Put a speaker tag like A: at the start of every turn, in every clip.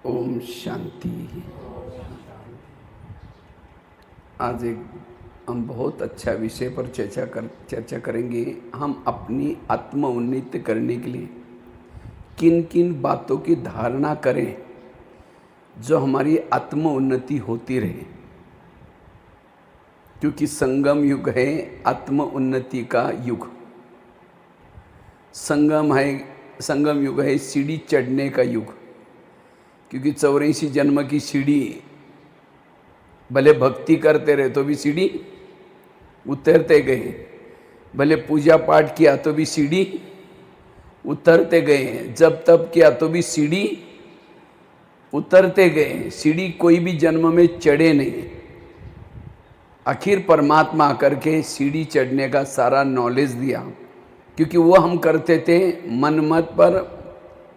A: ओम शांति। आज एक हम बहुत अच्छा विषय पर चर्चा करेंगे। हम अपनी आत्म उन्नति करने के लिए किन किन बातों की धारणा करें जो हमारी आत्म उन्नति होती रहे, क्योंकि संगम युग है आत्म उन्नति का युग। संगम युग है सीढ़ी चढ़ने का युग, क्योंकि 84 जन्म की सीढ़ी, भले भक्ति करते रहे तो भी सीढ़ी उतरते गए, भले पूजा पाठ किया तो भी सीढ़ी उतरते गए, जब तब किया तो भी सीढ़ी उतरते गए। सीढ़ी कोई भी जन्म में चढ़े नहीं। आखिर परमात्मा आकर के सीढ़ी चढ़ने का सारा नॉलेज दिया, क्योंकि वो हम करते थे मन मत पर,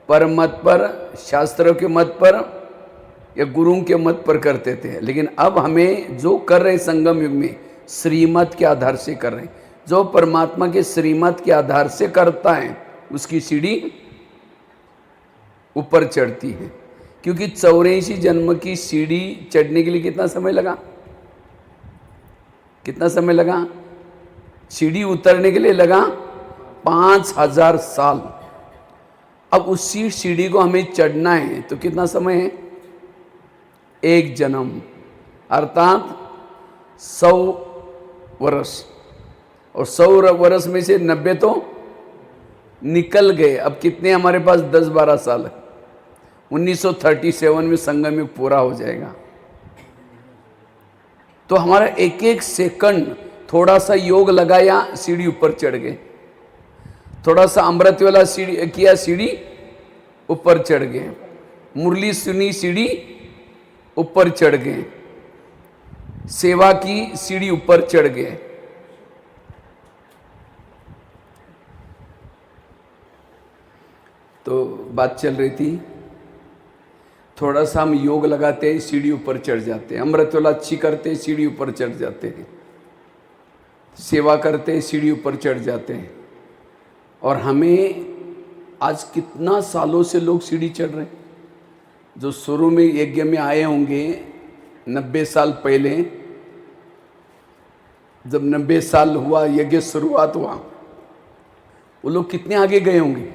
A: परमत पर, शास्त्रों के मत पर या गुरुओं के मत पर करते थे। लेकिन अब हमें जो कर रहे संगम युग में श्रीमत के आधार से कर रहे हैं। जो परमात्मा के श्रीमत के आधार से करता है उसकी सीढ़ी ऊपर चढ़ती है। क्योंकि 84 जन्म की सीढ़ी चढ़ने के लिए कितना समय लगा? कितना समय लगा? सीढ़ी उतरने के लिए लगा 5000 साल। अब उसी सीढ़ी को हमें चढ़ना है तो कितना समय है? एक जन्म, अर्थात 100 वर्ष। और 100 वर्ष में से 90 तो निकल गए। अब कितने हमारे पास? 10-12 साल है। 1937 में संगम युग पूरा हो जाएगा। तो हमारा एक एक सेकंड थोड़ा सा योग लगाया, सीढ़ी ऊपर चढ़ गए। थोड़ा सा अमृत वाला सीढ़ी किया, सीढ़ी ऊपर चढ़ गए। मुरली सुनी, सीढ़ी ऊपर चढ़ गए। सेवा की, सीढ़ी ऊपर चढ़ गए। तो बात चल रही थी, थोड़ा सा हम योग लगाते हैं, सीढ़ी ऊपर चढ़ जाते हैं। अमृत वाला अच्छी करते हैं, सीढ़ी ऊपर चढ़ जाते हैं। सेवा करते हैं, सीढ़ी ऊपर चढ़ जाते हैं। और हमें आज कितना सालों से लोग सीढ़ी चढ़ रहे हैं। जो शुरू में यज्ञ में आए होंगे 90 साल पहले, जब 90 साल हुआ यज्ञ शुरुआत हुआ, वो लोग कितने आगे गए होंगे।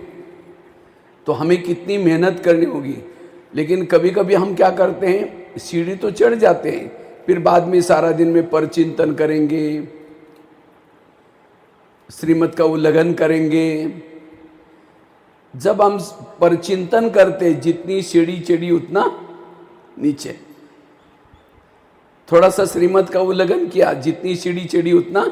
A: तो हमें कितनी मेहनत करनी होगी। लेकिन कभी कभी हम क्या करते हैं, सीढ़ी तो चढ़ जाते हैं, फिर बाद में सारा दिन में परचिंतन करेंगे, श्रीमत का उल्लंघन करेंगे। जब हम परचिंतन करते, जितनी सीढ़ी चढ़ी उतना नीचे। थोड़ा सा श्रीमत का उल्लंघन किया, जितनी सीढ़ी चढ़ी उतना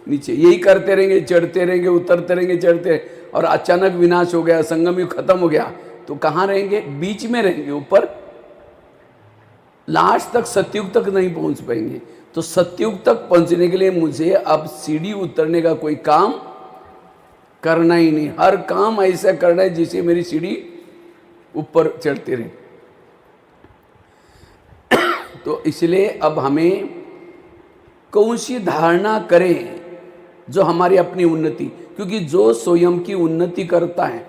A: नीचे। यही करते रहेंगे, चढ़ते रहेंगे, उतरते रहेंगे, चढ़ते रहेंगे। और अचानक विनाश हो गया, संगम युग खत्म हो गया, तो कहाँ रहेंगे? बीच में रहेंगे, ऊपर। लास्ट तक सतयुग तक नहीं पहुंच पाएंगे। तो सतयुग तक पहुंचने के लिए मुझे अब सीढ़ी उतरने का कोई काम करना ही नहीं। हर काम ऐसा करना है जिससे मेरी सीढ़ी ऊपर चढ़ती रहे। तो इसलिए अब हमें कौन सी धारणा करें जो हमारी अपनी उन्नति, क्योंकि जो स्वयं की उन्नति करता है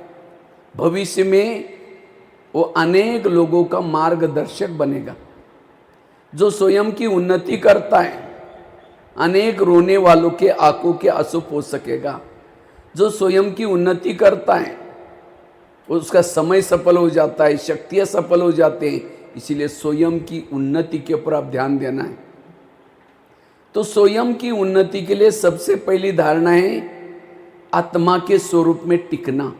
A: भविष्य में वो अनेक लोगों का मार्गदर्शक बनेगा। जो स्वयं की उन्नति करता है अनेक रोने वालों के आंखों के आंसू पोंछ सकेगा। जो स्वयं की उन्नति करता है उसका समय सफल हो जाता है, शक्तियां सफल हो जाते हैं। इसीलिए स्वयं की उन्नति के ऊपर आप ध्यान देना है। तो स्वयं की उन्नति के लिए सबसे पहली धारणा है आत्मा के स्वरूप में टिकना।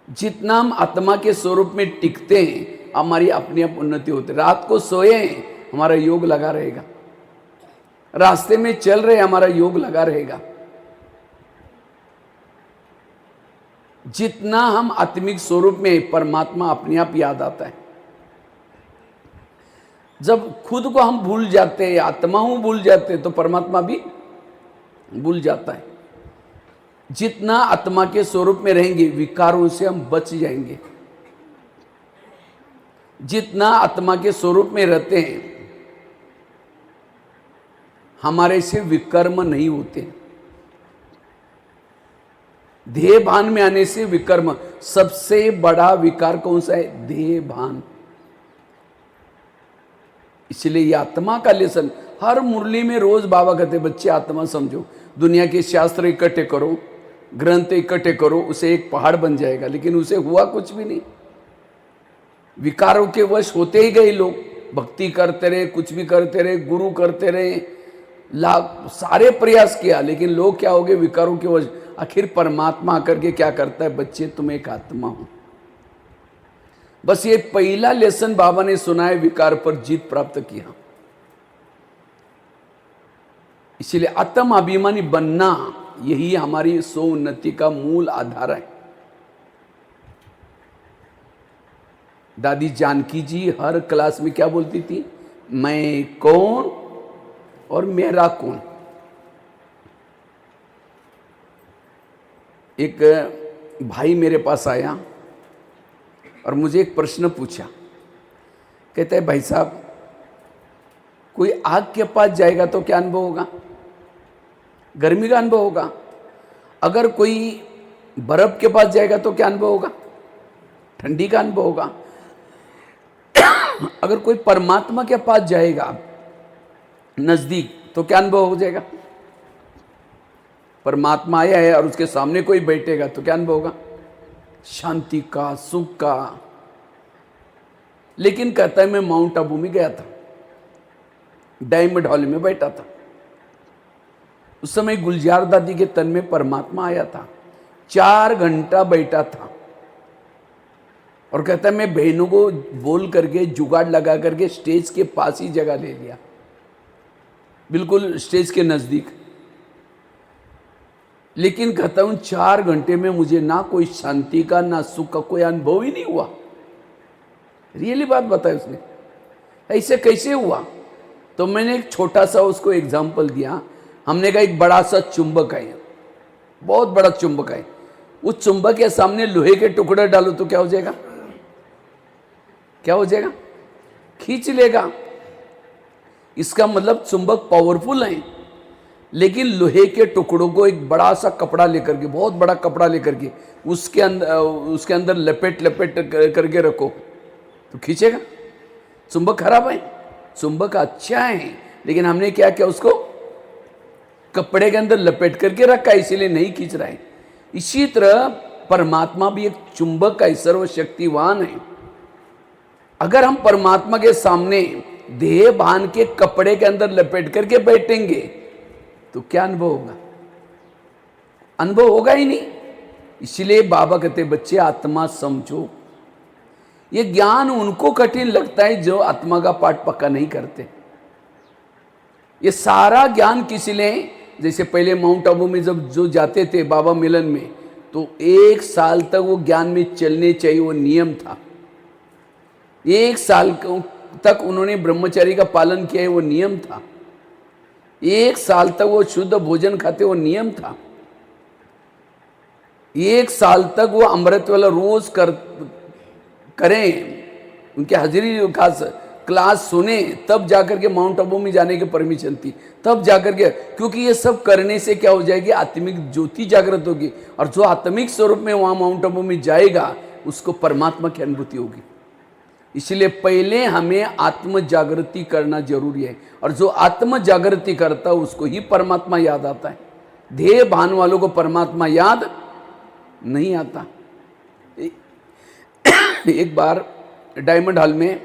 A: जितना हम आत्मा के स्वरूप में टिकते हैं हमारी अपनी आप उन्नति होती है। रात को सोए हमारा योग लगा रहेगा, रास्ते में चल रहे हमारा योग लगा रहेगा। जितना हम आत्मिक स्वरूप में, परमात्मा अपने आप याद आता है। जब खुद को हम भूल जाते हैं, आत्मा हूं भूल जाते हैं, तो परमात्मा भी भूल जाता है। जितना आत्मा के स्वरूप में रहेंगे विकारों से हम बच जाएंगे। जितना आत्मा के स्वरूप में रहते हैं हमारे से विकर्म नहीं होते। देह भान में आने से विकर्म, सबसे बड़ा विकार कौन सा है? देह भान। इसलिए ये आत्मा का लेसन हर मुरली में रोज बाबा कहते बच्चे आत्मा समझो, दुनिया के शास्त्र इकट्ठे करो, ग्रंथ इकट्ठे करो, उसे एक पहाड़ बन जाएगा, लेकिन उसे हुआ कुछ भी नहीं। विकारों के वश होते ही गए लोग, भक्ति करते रहे, कुछ भी करते रहे, गुरु करते रहे, लाभ सारे प्रयास किया, लेकिन लोग क्या हो गए? विकारों के वश। आखिर परमात्मा आकर के क्या करता है? बच्चे तुम एक आत्मा हो। बस ये पहला लेसन बाबा ने सुनाया, विकार पर जीत प्राप्त किया। इसलिए आत्म अभिमानी बनना यही हमारी सोन्नति का मूल आधार है। दादी जानकी जी हर क्लास में क्या बोलती थी? मैं कौन और मेरा कौन। एक भाई मेरे पास आया और मुझे एक प्रश्न पूछा। कहता है भाई साहब, कोई आग के पास जाएगा तो क्या अनुभव होगा? गर्मी का अनुभव होगा। अगर कोई बर्फ के पास जाएगा तो क्या अनुभव होगा? ठंडी का अनुभव होगा। अगर कोई परमात्मा के पास जाएगा नजदीक तो क्या अनुभव हो जाएगा? परमात्मा आया है और उसके सामने कोई बैठेगा तो क्या अनुभव होगा? शांति का, सुख का। लेकिन कहता है मैं माउंट आबू में गया था, डायमंड हॉल में बैठा था, उस समय गुलजार दादी के तन में परमात्मा आया था, 4 घंटा बैठा था। और कहता है मैं बहनों को बोल करके जुगाड़ लगा करके स्टेज के पास ही जगह ले लिया, बिल्कुल स्टेज के नजदीक। लेकिन कहता हूं 4 घंटे में मुझे ना कोई शांति का ना सुख का कोई अनुभव ही नहीं हुआ। रियली बात बताई उसने, ऐसे कैसे हुआ? तो मैंने एक छोटा सा उसको एग्जाम्पल दिया। हमने कहा एक बड़ा सा चुंबक है, बहुत बड़ा चुंबक है, उस चुंबक के सामने लोहे के टुकड़े डालो तो क्या हो जाएगा? क्या हो जाएगा? खींच लेगा। इसका मतलब चुंबक पावरफुल है। लेकिन लोहे के टुकड़ों को एक बड़ा सा कपड़ा लेकर के, बहुत बड़ा कपड़ा लेकर के उसके अंदर लपेट करके रखो तो खींचेगा? चुंबक खराब है? चुंबक अच्छा है, लेकिन हमने क्या किया? उसको कपड़े के अंदर लपेट करके रखा, इसीलिए नहीं खींच रहा है। इसी तरह परमात्मा भी एक चुंबक है, सर्वशक्तिवान है। अगर हम परमात्मा के सामने देह भान के कपड़े के अंदर लपेट करके बैठेंगे तो क्या अनुभव होगा? अनुभव होगा ही नहीं। इसलिए बाबा कहते बच्चे आत्मा समझो। ये ज्ञान उनको कठिन लगता है जो आत्मा का पाठ पक्का नहीं करते। ये सारा ज्ञान किसी लिए, जैसे पहले माउंट आबू में जब जो जाते थे बाबा मिलन में, तो 1 साल तक वो ज्ञान में चलने चाहिए, वो नियम था। 1 साल तक उन्होंने ब्रह्मचर्य का पालन किया है, वो नियम था। 1 साल तक वो शुद्ध भोजन खाते, वो नियम था। 1 साल तक वो अमृत वाला रोज करें, उनके हाजिरी क्लास सुने, तब जाकर के माउंट आबू में जाने की परमिशन थी, तब जाकर के। क्योंकि ये सब करने से क्या हो जाएगी? आत्मिक ज्योति जागृत होगी, और जो आत्मिक स्वरूप में वहां माउंट आबू में जाएगा उसको परमात्मा की अनुभूति होगी। इसलिए पहले हमें आत्म जागृति करना जरूरी है, और जो आत्म जागृति करता है उसको ही परमात्मा याद आता है। देह भान वालों को परमात्मा याद नहीं आता। एक बार डायमंड हॉल में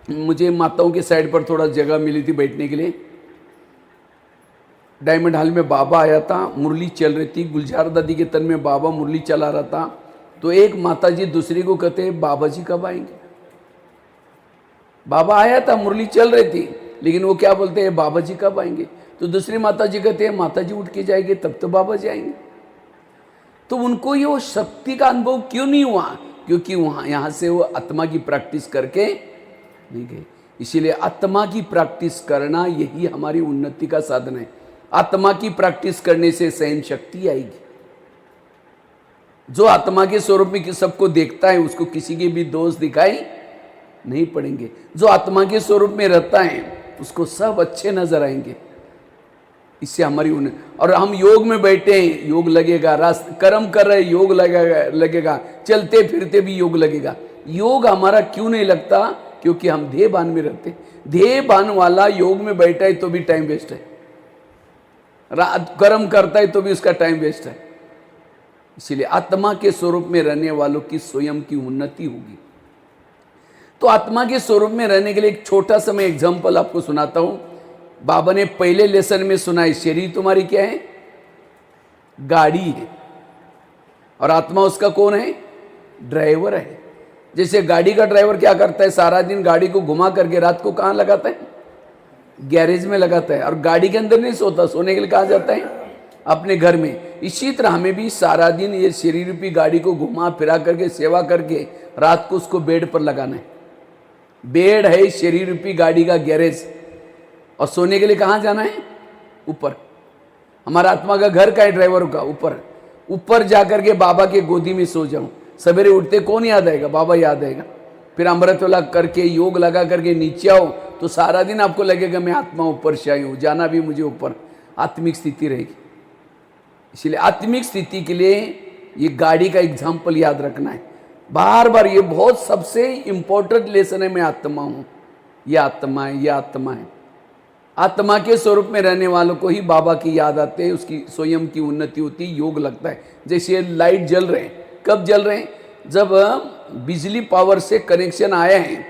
A: मुझे माताओं के साइड पर थोड़ा जगह मिली थी बैठने के लिए। डायमंड हॉल में बाबा आया था, मुरली चल रही थी, गुलजार दादी के तन में बाबा मुरली चला रहा था। तो एक माता जी दूसरी को कहते बाबा जी कब आएंगे? बाबा आया था, मुरली चल रही थी, लेकिन वो क्या बोलते हैं? बाबा जी कब आएंगे? तो दूसरी माता जी कहते हैं माता जी उठ के जाएंगे तब तो बाबा जी आएंगे। तो उनको ये वो शक्ति का अनुभव क्यों नहीं हुआ? क्योंकि यहाँ से वो आत्मा की प्रैक्टिस करके नहीं गए। इसीलिए आत्मा की प्रैक्टिस करना यही हमारी उन्नति का साधन है। आत्मा की प्रैक्टिस करने से सहन शक्ति आएगी। जो आत्मा के स्वरूप में सबको देखता है उसको किसी के भी दोष दिखाई नहीं पड़ेंगे। जो आत्मा के स्वरूप में रहता है उसको सब अच्छे नजर आएंगे। इससे हमारी और हम योग में बैठे हैं, योग लगेगा, रास्ते कर्म कर रहे योग लगेगा, चलते फिरते भी योग लगेगा। योग हमारा क्यों नहीं लगता? क्योंकि हम देहभान में रहते। देहभान वाला योग में बैठा है तो भी टाइम वेस्ट है, कर्म करता है तो भी उसका टाइम वेस्ट है। इसीलिए आत्मा के स्वरूप में रहने वालों की स्वयं की उन्नति होगी। तो आत्मा के स्वरूप में रहने के लिए एक छोटा सा मैं एग्जाम्पल आपको सुनाता हूं। बाबा ने पहले लेसन में सुना है, शरीर तुम्हारी क्या है? गाड़ी है, और आत्मा उसका कौन है? ड्राइवर है। जैसे गाड़ी का ड्राइवर क्या करता है? सारा दिन गाड़ी को घुमा करके रात को कहाँ लगाता है? गैरेज में लगाता है, और गाड़ी के अंदर नहीं सोता, सोने के लिए कहाँ जाता है? अपने घर में। इसी तरह हमें भी सारा दिन ये शरीर रूपी गाड़ी को घुमा फिरा करके सेवा करके रात को उसको बेड पर लगाना है। बेड है शरीर रूपी गाड़ी का गैरेज, और सोने के लिए कहाँ जाना है? ऊपर। हमारा आत्मा का घर का है ड्राइवर का? ऊपर। ऊपर जाकर के बाबा के गोदी में सो जाऊं। सवेरे उठते कौन याद आएगा? बाबा याद आएगा। फिर अमृत वाला करके योग लगा करके नीचे आओ तो सारा दिन आपको लगेगा मैं आत्मा ऊपर से आई हूँ, जाना भी मुझे ऊपर। आत्मिक स्थिति रहेगी। इसलिए आत्मिक स्थिति के लिए ये गाड़ी का एग्जाम्पल याद रखना है बार बार। ये बहुत सबसे इंपॉर्टेंट लेसन है। मैं आत्मा हूँ, ये आत्मा है, ये आत्मा है। आत्मा के स्वरूप में रहने वालों को ही बाबा की याद आते हैं, उसकी स्वयं की उन्नति होती है, योग लगता है। जैसे लाइट जल रहे हैं, कब जल रहे हैं? जब बिजली पावर से कनेक्शन आया है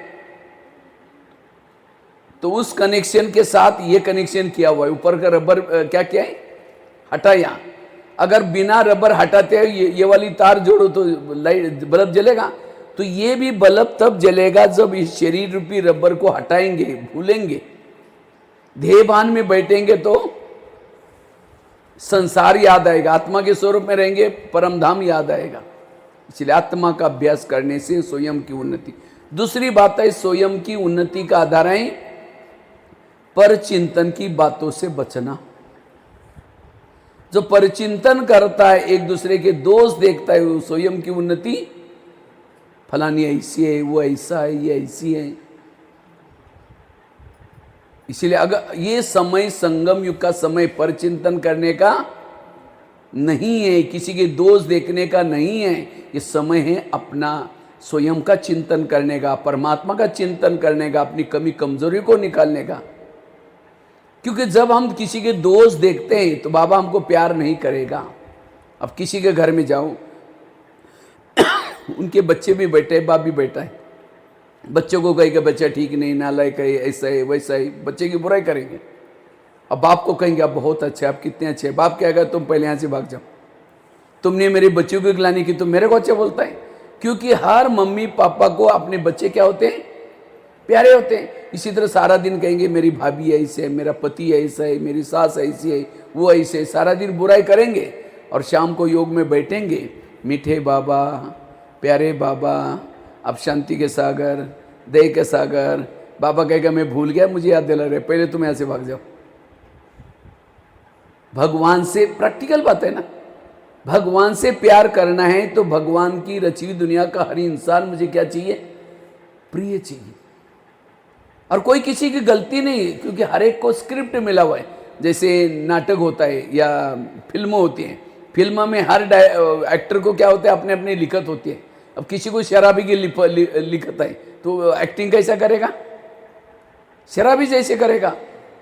A: तो उस कनेक्शन के साथ ये कनेक्शन किया हुआ है। ऊपर का रबर क्या किया है? हटाया। अगर बिना रबर हटाते हैं ये वाली तार जोड़ो तो लाइट बल्ब जलेगा। तो ये भी बल्ब तब जलेगा जब इस शरीर रूपी रबर को हटाएंगे, भूलेंगे, देहभान में बैठेंगे तो संसार याद आएगा। आत्मा के स्वरूप में रहेंगे, परमधाम याद आएगा। इसलिए आत्मा का अभ्यास करने से स्वयं की उन्नति। दूसरी बात है, स्वयं की उन्नति का आधार है पर चिंतन की बातों से बचना। जो परचिंतन करता है, एक दूसरे के दोष देखता है, वो स्वयं की उन्नति, फलानी ऐसी है, वो ऐसा है, ये ऐसी है। इसलिए अगर ये समय संगम युग का समय परचिंतन करने का नहीं है, किसी के दोष देखने का नहीं है। ये समय है अपना स्वयं का चिंतन करने का, परमात्मा का चिंतन करने का, अपनी कमी कमजोरी को निकालने का। क्योंकि जब हम किसी के दोष देखते हैं तो बाबा हमको प्यार नहीं करेगा। अब किसी के घर में जाओ, उनके बच्चे भी बैठे हैं, बाप भी बैठा है, बच्चों को कहेगा बच्चा ठीक नहीं, नालायक है, ऐसा है वैसा है, बच्चे की बुराई करेंगे। अब बाप को कहेंगे आप बहुत अच्छे, आप कितने अच्छे हैं। बाप कहेगा तुम पहले यहाँ से भाग जाओ, तुमने मेरे बच्चों को गिलानी की, तुम मेरे को अच्छा बोलता है। क्योंकि हर मम्मी पापा को अपने बच्चे क्या होते हैं? प्यारे होते हैं। इसी तरह सारा दिन कहेंगे मेरी भाभी ऐसे है, मेरा पति ऐसा है, मेरी सास ऐसी है, वो ऐसे है, सारा दिन बुराई करेंगे। और शाम को योग में बैठेंगे, मीठे बाबा, प्यारे बाबा, अब शांति के सागर, दया के सागर। बाबा कहेगा मैं भूल गया, मुझे याद दिला रहे, पहले तुम यहाँ से भाग जाओ। भगवान से, प्रैक्टिकल बात है ना, भगवान से प्यार करना है तो भगवान की रची हुई दुनिया का हर इंसान मुझे क्या चाहिए? प्रिय चाहिए। और कोई किसी की गलती नहीं है, क्योंकि हर एक को स्क्रिप्ट मिला हुआ है। जैसे नाटक होता है या फिल्में होती हैं, फिल्म में हर एक्टर को क्या होता है? अपने अपनी लिखत होती है। अब किसी को शराबी की लिखत है तो एक्टिंग कैसा करेगा? शराबी जैसे करेगा।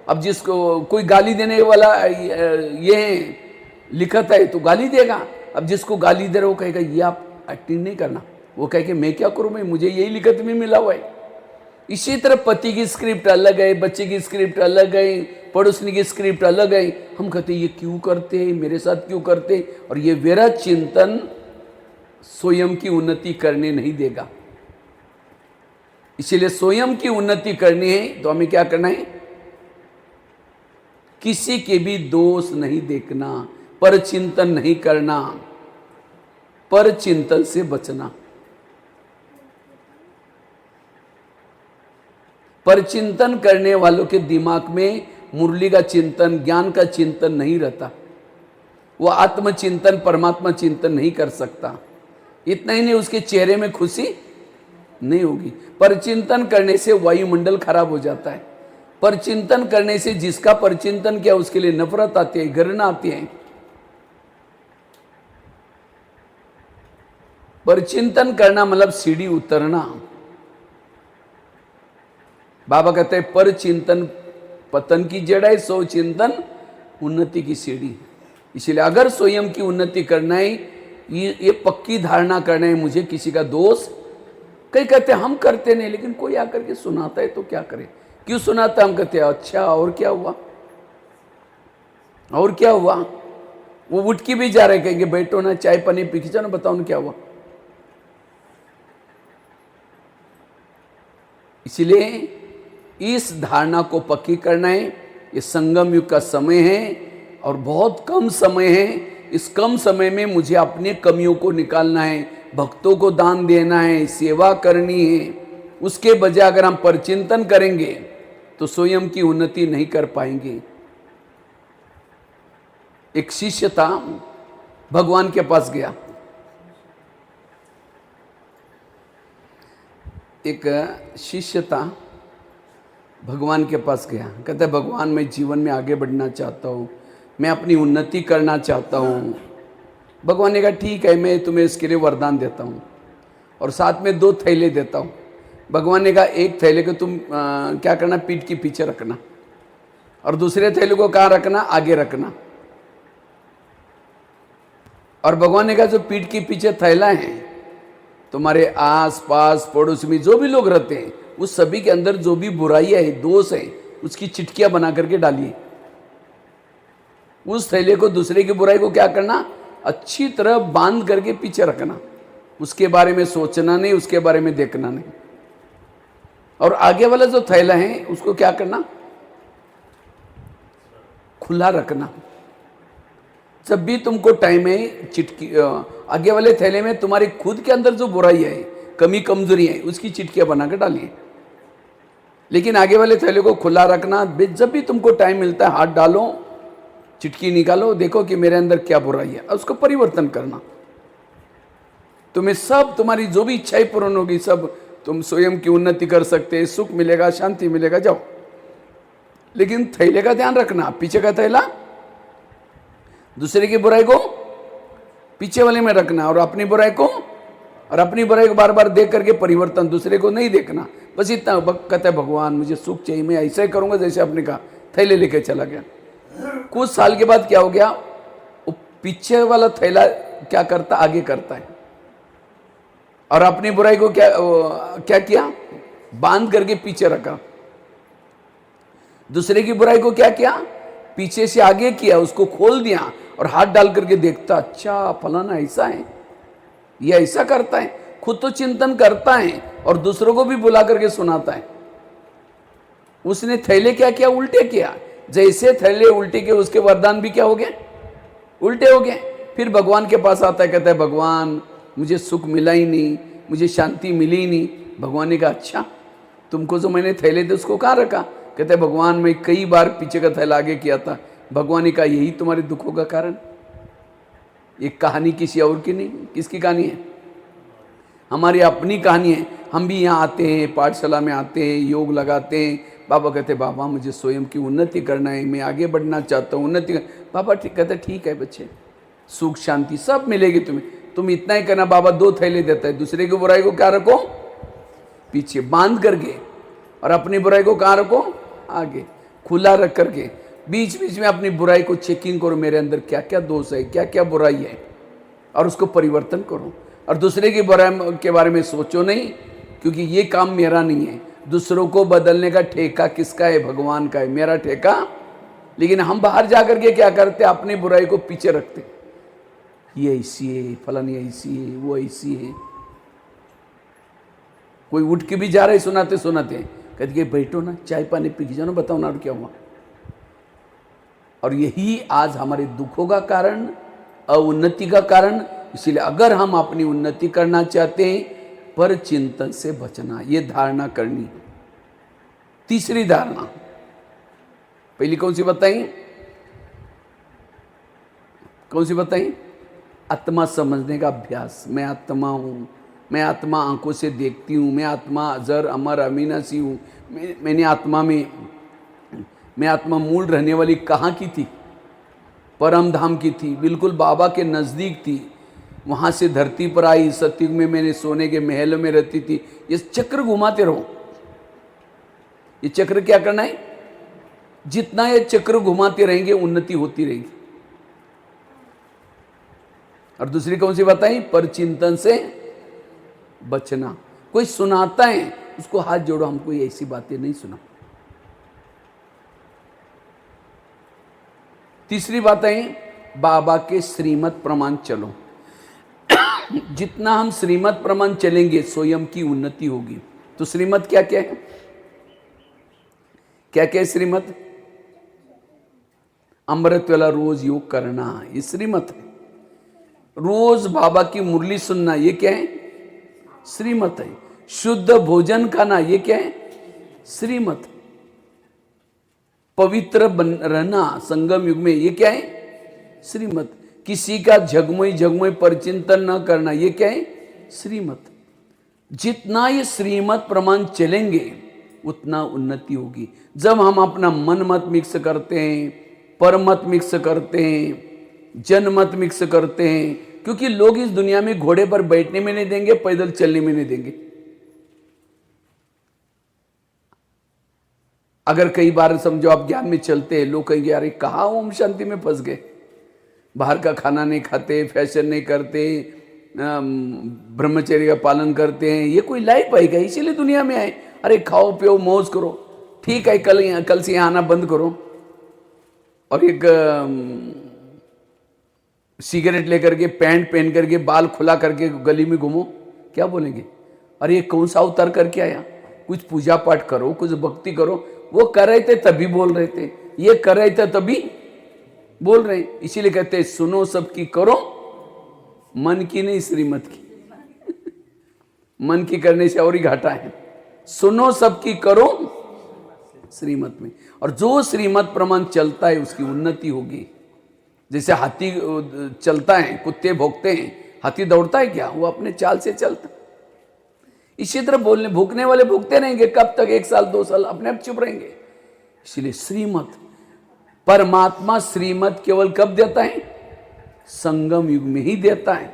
A: अब जिसको कोई गाली देने वाला ये लिखत है तो गाली देगा। अब जिसको गाली दे रहा वो कहेगा ये आप एक्टिंग नहीं करना, वो कहेगा मैं क्या करूँ, मैं मुझे यही लिखत में मिला हुआ है। इसी तरह पति की स्क्रिप्ट अलग है, बच्चे की स्क्रिप्ट अलग है, पड़ोसनी की स्क्रिप्ट अलग है। हम कहते ये क्यों करते, मेरे साथ क्यों करते? और ये मेरा चिंतन स्वयं की उन्नति करने नहीं देगा। इसलिए स्वयं की उन्नति करनी है तो हमें क्या करना है? किसी के भी दोष नहीं देखना, पर चिंतन नहीं करना, पर चिंतन से बचना। पर चिंतन करने वालों के दिमाग में मुरली का चिंतन, ज्ञान का चिंतन नहीं रहता। वो आत्मचिंतन, परमात्मा चिंतन नहीं कर सकता। इतना ही नहीं, उसके चेहरे में खुशी नहीं होगी। पर चिंतन करने से वायुमंडल खराब हो जाता है। परचिंतन करने से जिसका परचिंतन किया उसके लिए नफरत आती है, घृणा आती है। परचिंतन करना मतलब सीढ़ी उतरना। बाबा कहते हैं परचिंतन पतन की जड़ है, सो चिंतन उन्नति की सीढ़ी। इसलिए अगर स्वयं की उन्नति करना है, ये पक्की धारणा करना है मुझे किसी का दोष, कई कहते हैं हम करते नहीं, लेकिन कोई आकर के सुनाता है तो क्या करें, क्यों सुनाता है? हम कहते हैं अच्छा और क्या हुआ, और क्या हुआ। वो उठ के भी जा रहे, कहेंगे बैठो ना, चाय पानी पी के जाओ ना, बताओ ना क्या हुआ। इसलिए इस धारणा को पक्की करना है। ये संगम युग का समय है और बहुत कम समय है। इस कम समय में मुझे अपने कमियों को निकालना है, भक्तों को दान देना है, सेवा करनी है। उसके बजाय अगर हम परचिंतन करेंगे तो स्वयं की उन्नति नहीं कर पाएंगे। एक शिष्य था, भगवान के पास गया। एक शिष्य था, भगवान के पास गया, कहता है भगवान मैं जीवन में आगे बढ़ना चाहता हूँ, मैं अपनी उन्नति करना चाहता हूँ। भगवान ने कहा ठीक है, मैं तुम्हें इसके लिए वरदान देता हूँ और साथ में 2 थैले देता हूँ। भगवान ने कहा एक थैले को तुम क्या करना, पीठ के पीछे रखना, और दूसरे थैले को कहाँ रखना, आगे रखना। और भगवान ने कहा जो पीठ के पीछे थैला है, तुम्हारे आस पास पड़ोस में जो भी लोग रहते हैं, उस सभी के अंदर जो भी बुराइयां है, दोष है, उसकी चिटकियां बना करके डालिए। उस थैले को, दूसरे की बुराई को क्या करना, अच्छी तरह बांध करके पीछे रखना। उसके बारे में सोचना नहीं, उसके बारे में देखना नहीं। और आगे वाला जो थैला है उसको क्या करना, खुला रखना। जब भी तुमको टाइम है, चिटकी आगे वाले थैले में तुम्हारी खुद के अंदर जो बुराई है, कमी कमजोरी है, उसकी चिटकियां बनाकर डालिए। लेकिन आगे वाले थैले को खुला रखना। जब भी तुमको टाइम मिलता है, हाथ डालो, चिटकी निकालो, देखो कि मेरे अंदर क्या बुराई है, उसको परिवर्तन करना। तुम्हें सब, तुम्हारी जो भी इच्छाएं पूर्ण होगी, सब तुम स्वयं की उन्नति कर सकते, सुख मिलेगा, शांति मिलेगा, जाओ। लेकिन थैले का ध्यान रखना, पीछे का थैला दूसरे की बुराई को पीछे वाले में रखना, और अपनी बुराई को बार बार देख करके परिवर्तन, दूसरे को नहीं देखना। बस इतना कहता है भगवान मुझे सुख चाहिए, मैं ऐसा ही करूंगा जैसे आपने कहा। थैले लेके चला गया। कुछ साल के बाद क्या हो गया, वो पीछे वाला थैला क्या करता, आगे करता है। और अपनी बुराई को क्या किया, बांध करके पीछे रखा। दूसरे की बुराई को क्या किया, पीछे से आगे किया, उसको खोल दिया और हाथ डाल करके देखता, अच्छा फलाना ऐसा है, ये ऐसा करता है। खुद तो चिंतन करता है और दूसरों को भी बुला करके सुनाता है। उसने थैले क्या किया, उल्टे किया। जैसे थैले उल्टे किए, उसके वरदान भी क्या हो गए, उल्टे हो गए। फिर भगवान के पास आता है, कहता है भगवान मुझे सुख मिला ही नहीं, मुझे शांति मिली ही नहीं। भगवान ने कहा अच्छा, तुमको जो मैंने थैले थे उसको कहाँ रखा? कहते हैं भगवान मैं कई बार पीछे का थैला आगे किया था। भगवान ने कहा यही तुम्हारे दुखों का कारण। ये कहानी किसी और की नहीं, किसकी कहानी है? हमारी अपनी कहानी है। हम भी यहाँ आते हैं, पाठशाला में आते हैं, योग लगाते हैं। बाबा कहते हैं बाबा मुझे स्वयं की उन्नति करना है, मैं आगे बढ़ना चाहता हूँ, उन्नति बाबा ठीक कहते ठीक है बच्चे, सुख शांति सब मिलेगी तुम्हें, तुम इतना ही करना। बाबा 2 थैले देता है, दूसरे की बुराई को क्या रखो, पीछे बांध करके, और अपनी बुराई को कहाँ रखो, आगे खुला रख करके। बीच बीच में अपनी बुराई को चेकिंग करो, मेरे अंदर क्या क्या दोष है, क्या क्या बुराई है, और उसको परिवर्तन करो। और दूसरे की बुराई के बारे में सोचो नहीं, क्योंकि ये काम मेरा नहीं है। दूसरों को बदलने का ठेका किसका है? भगवान का है, मेरा ठेका। लेकिन हम बाहर जाकर के क्या करते, अपनी बुराई को पीछे रखते, ये ऐसी है, फलानी ऐसी है, वो ऐसी है। कोई उठ के भी जा रहे सुनाते सुनाते, कहते कि बैठो ना, चाय पानी पी के जाओ ना, बताओ ना क्या हुआ। और यही आज हमारे दुखों का कारण, अउन्नति का कारण। इसीलिए अगर हम अपनी उन्नति करना चाहते हैं, पर चिंतन से बचना, ये धारणा करनी है। तीसरी धारणा, पहली कौन सी बताई, कौन सी बताई? आत्मा समझने का अभ्यास। मैं आत्मा हूँ, मैं आत्मा आंखों से देखती हूँ, मैं आत्मा अजर अमर अमीनासी हूँ, मैंने आत्मा में मैं आत्मा मूल रहने वाली कहाँ की थी? परम धाम की थी, बिल्कुल बाबा के नज़दीक थी। वहाँ से धरती पर आई, सतयुग में मैंने सोने के महल में रहती थी। ये चक्र घुमाते रहो। ये चक्र क्या करना है? जितना ये चक्र घुमाते रहेंगे उन्नति होती रहेगी। और दूसरी कौन सी बताई? पर चिंतन से बचना। कोई सुनाता है उसको हाथ जोड़ो, हमको ये ऐसी बातें नहीं सुना। तीसरी बात है बाबा के श्रीमत प्रमाण चलो। जितना हम श्रीमत प्रमाण चलेंगे स्वयं की उन्नति होगी। तो श्रीमत क्या क्या है? क्या क्या है श्रीमत? अमृत वाला रोज योग करना, ये श्रीमत है। रोज बाबा की मुरली सुनना, ये क्या है? श्रीमत है। शुद्ध भोजन खाना, ये क्या है? श्रीमत। पवित्र रहना संगम युग में, ये क्या है? श्रीमत। किसी का झगमोई झगमोई परचिंतन न करना, ये क्या है? श्रीमत। जितना ये श्रीमत प्रमाण चलेंगे उतना उन्नति होगी। जब हम अपना मन मत मिक्स करते हैं, पर मत मिक्स करते हैं, जन मत मिक्स करते हैं, क्योंकि लोग इस दुनिया में घोड़े पर बैठने में नहीं देंगे, पैदल चलने में नहीं देंगे। अगर कई बार समझो आप ज्ञान में चलते हैं, लोग कहेंगे अरे कहाँ ओम शांति में फंस गए, बाहर का खाना नहीं खाते, फैशन नहीं करते, ब्रह्मचर्य का पालन करते हैं, ये कोई लाइफ है क्या? इसीलिए दुनिया में आए। अरे खाओ पियो मौज करो, ठीक है, कल से यहाँ आना बंद करो और एक सिगरेट लेकर के, पैंट पहन करके, बाल खुला करके गली में घूमो, क्या बोलेंगे? अरे ये कौन सा अवतार करके आया? कुछ पूजा पाठ करो, कुछ भक्ति करो। वो कर रहे थे तभी बोल रहे थे, ये कर रहे थे तभी बोल रहे हैं। इसीलिए कहते हैं सुनो सबकी करो, मन की नहीं श्रीमत की। मन की करने से और ही घाटा है। सुनो सबकी करो श्रीमत में। और जो श्रीमत प्रमाण चलता है उसकी उन्नति होगी। जैसे हाथी चलता है, कुत्ते भौंकते हैं, हाथी दौड़ता है क्या? वो अपने चाल से चलता। इसी तरह बोलने भूखने वाले भूखते रहेंगे, कब तक? 1 साल 2 साल अपने आप चुप रहेंगे। इसलिए श्रीमत, परमात्मा श्रीमत केवल कब देता है? संगम युग में ही देता है।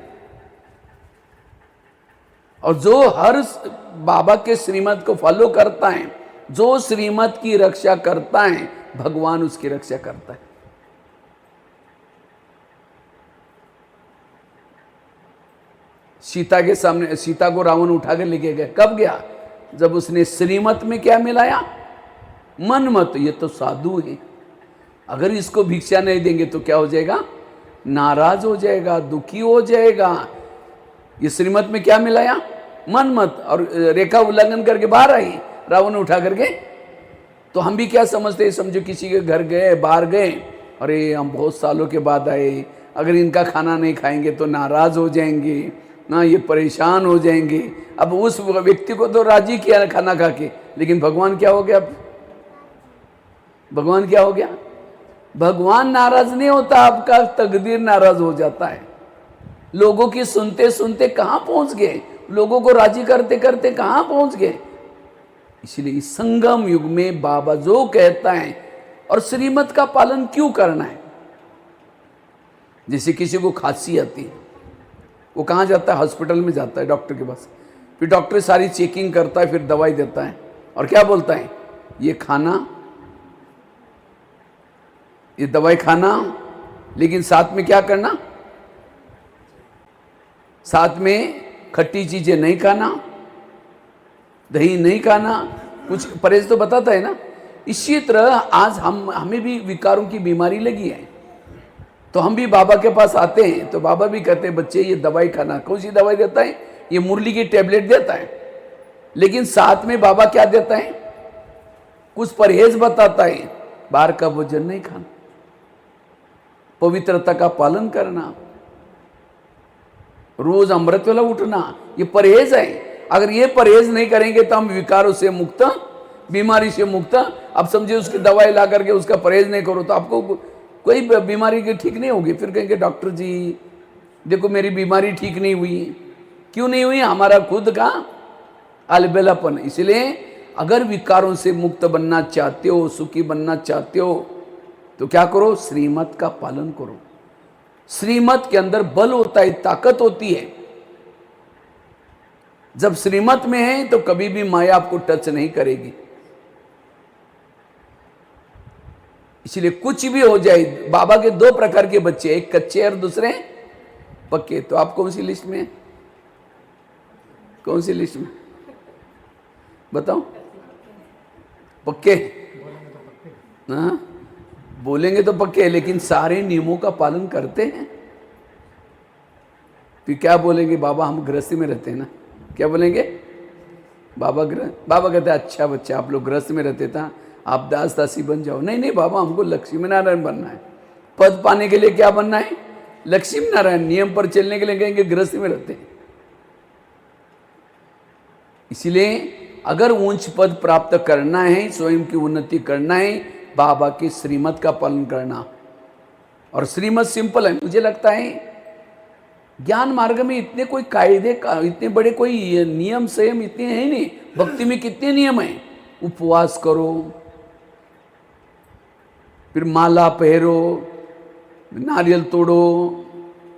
A: और जो हर बाबा के श्रीमत को फॉलो करता है, जो श्रीमत की रक्षा करता है, भगवान उसकी रक्षा करता है। सीता के सामने, सीता को रावण उठाकर लेके गया, कब गया? जब उसने श्रीमत में क्या मिलाया? मन मत। ये तो साधु है, अगर इसको भिक्षा नहीं देंगे तो क्या हो जाएगा? नाराज हो जाएगा, दुखी हो जाएगा। ये श्रीमत में क्या मिलाया? मन मत। और रेखा उल्लंघन करके बाहर आई, रावण उठा करके। तो हम भी क्या समझते हैं? समझो किसी के घर गए, बाहर गए, अरे हम बहुत सालों के बाद आए, अगर इनका खाना नहीं खाएंगे तो नाराज हो जाएंगे ना, ये परेशान हो जाएंगे। अब उस व्यक्ति को तो राजी किया खाना खा के, लेकिन भगवान क्या हो गया? भगवान क्या हो गया? भगवान नाराज नहीं होता, आपका तकदीर नाराज हो जाता है। लोगों की सुनते सुनते कहां पहुंच गए, लोगों को राजी करते करते कहां पहुंच गए। इसलिए इस संगम युग में बाबा जो कहता है, और श्रीमत का पालन क्यों करना है? जैसे किसी को खांसी आती है, वो कहाँ जाता है? हॉस्पिटल में जाता है, डॉक्टर के पास। फिर डॉक्टर सारी चेकिंग करता है, फिर दवाई देता है, और क्या बोलता है? ये खाना, ये दवाई खाना, लेकिन साथ में क्या करना? साथ में खट्टी चीजें नहीं खाना, दही नहीं खाना, कुछ परहेज तो बताता है ना। इसी तरह आज हमें भी विकारों की बीमारी लगी है, तो हम भी बाबा के पास आते हैं, तो बाबा भी कहते हैं बच्चे ये दवाई खाना। कौन सी दवाई देता है? ये मुरली की टेबलेट देता है, लेकिन साथ में बाबा क्या देता है? कुछ परहेज बताता है। बाहर का भोजन नहीं खाना, पवित्रता का पालन करना, रोज अमृत वेला उठना, ये परहेज है। अगर ये परहेज नहीं करेंगे तो हम विकारों से मुक्त, बीमारी से मुक्त। अब समझिए उसकी दवाई ला करके उसका परहेज नहीं करो तो आपको कोई बीमारी की ठीक नहीं होगी। फिर कहेंगे डॉक्टर जी देखो मेरी बीमारी ठीक नहीं हुई। क्यों नहीं हुई? हमारा खुद का अलबेलापन। इसलिए अगर विकारों से मुक्त बनना चाहते हो, सुखी बनना चाहते हो, तो क्या करो, श्रीमत का पालन करो। श्रीमत के अंदर बल होता है, ताकत होती है। जब श्रीमत में है तो कभी भी माया आपको टच नहीं करेगी। इसलिए कुछ भी हो जाए, बाबा के दो प्रकार के बच्चे, एक कच्चे और दूसरे पक्के। तो आप कौन सी लिस्ट में, कौन सी लिस्ट में बताओ? पक्के। हाँ, बोलेंगे तो पक्के, लेकिन सारे नियमों का पालन करते हैं। तो क्या बोलेंगे, बाबा हम गृहस्थी में रहते हैं ना, क्या बोलेंगे? बाबा कहते हैं अच्छा बच्चा, आप लोग गृहस्थ में रहते था, आप दास दासी बन जाओ। नहीं नहीं बाबा, हमको लक्ष्मी नारायण बनना है। पद पाने के लिए क्या बनना है? लक्ष्मी नारायण। नियम पर चलने के लिए कहेंगे गृहस्थी में रहते हैं। इसलिए अगर उच्च पद प्राप्त करना है, स्वयं की उन्नति करना है, बाबा की श्रीमत का पालन करना। और श्रीमत सिंपल है, मुझे लगता है ज्ञान मार्ग में इतने कोई कायदे इतने बड़े कोई नियम संयम इतने हैं नहीं। भक्ति में कितने नियम हैं? उपवास करो, फिर माला पहरो, नारियल तोड़ो,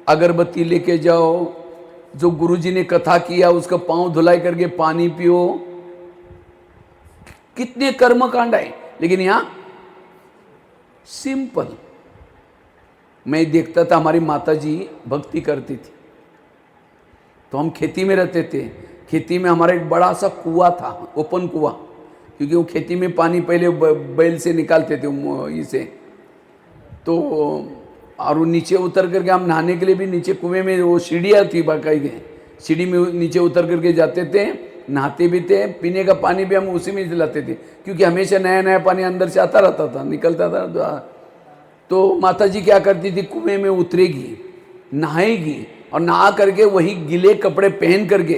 A: अगरबत्ती लेके जाओ, जो गुरुजी ने कथा किया उसका पांव धुलाई करके पानी पियो। कितने कर्म कांड है, लेकिन यहां सिंपल। मैं देखता था हमारी माता जी भक्ति करती थी, तो हम खेती में रहते थे। खेती में हमारा एक बड़ा सा कुआं था, ओपन कुआं, क्योंकि वो खेती में पानी पहले बैल से निकालते थे इसे। तो और वो नीचे उतर करके हम नहाने के लिए भी नीचे कुएं में, वो सीढ़ियाँ थी बाकायदे, सीढ़ी में नीचे उतर करके जाते थे, नहाते भी थे, पीने का पानी भी हम उसी में लाते थे, क्योंकि हमेशा नया नया पानी अंदर से आता रहता था, निकलता था। तो माता जी क्या करती थी, कुएं में उतरेगी, नहाएगी, और नहा करके वही गीले कपड़े पहन करके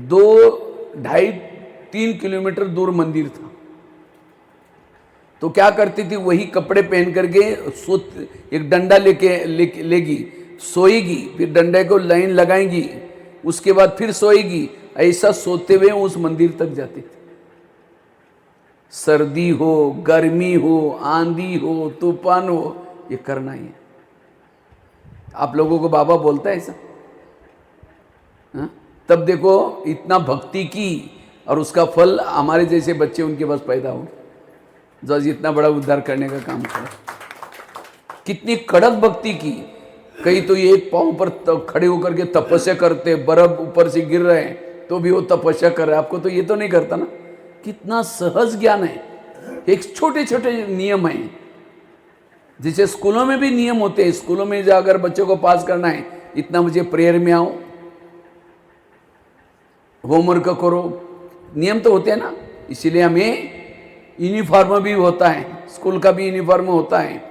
A: 2-2.5-3 किलोमीटर दूर मंदिर था, तो क्या करती थी, वही कपड़े पहन करके एक डंडा लेगी, सोएगी, फिर डंडे को लाइन लगाएंगी, उसके बाद फिर सोएगी। ऐसा सोते हुए उस मंदिर तक जाती थी। सर्दी हो, गर्मी हो, आंधी हो, तूफान हो, ये करना ही है। आप लोगों को बाबा बोलता है ऐसा? हाँ? तब देखो इतना भक्ति की, और उसका फल हमारे जैसे बच्चे उनके पास पैदा हो, जो आज इतना बड़ा उद्धार करने का काम करो। कितनी कड़क भक्ति की। कई तो ये एक पांव पर खड़े होकर के तपस्या करते, बर्फ ऊपर से गिर रहे हैं तो भी वो तपस्या कर रहे हैं। आपको तो ये तो नहीं करता ना। कितना सहज ज्ञान है। एक छोटे छोटे नियम हैं, जैसे स्कूलों में भी नियम होते हैं। स्कूलों में जो अगर बच्चों को पास करना है, इतना बजे प्रेयर में आओ, होमवर्क करो, नियम तो होते हैं ना। इसीलिए हमें यूनिफॉर्म भी होता है, स्कूल का भी यूनिफॉर्म होता है।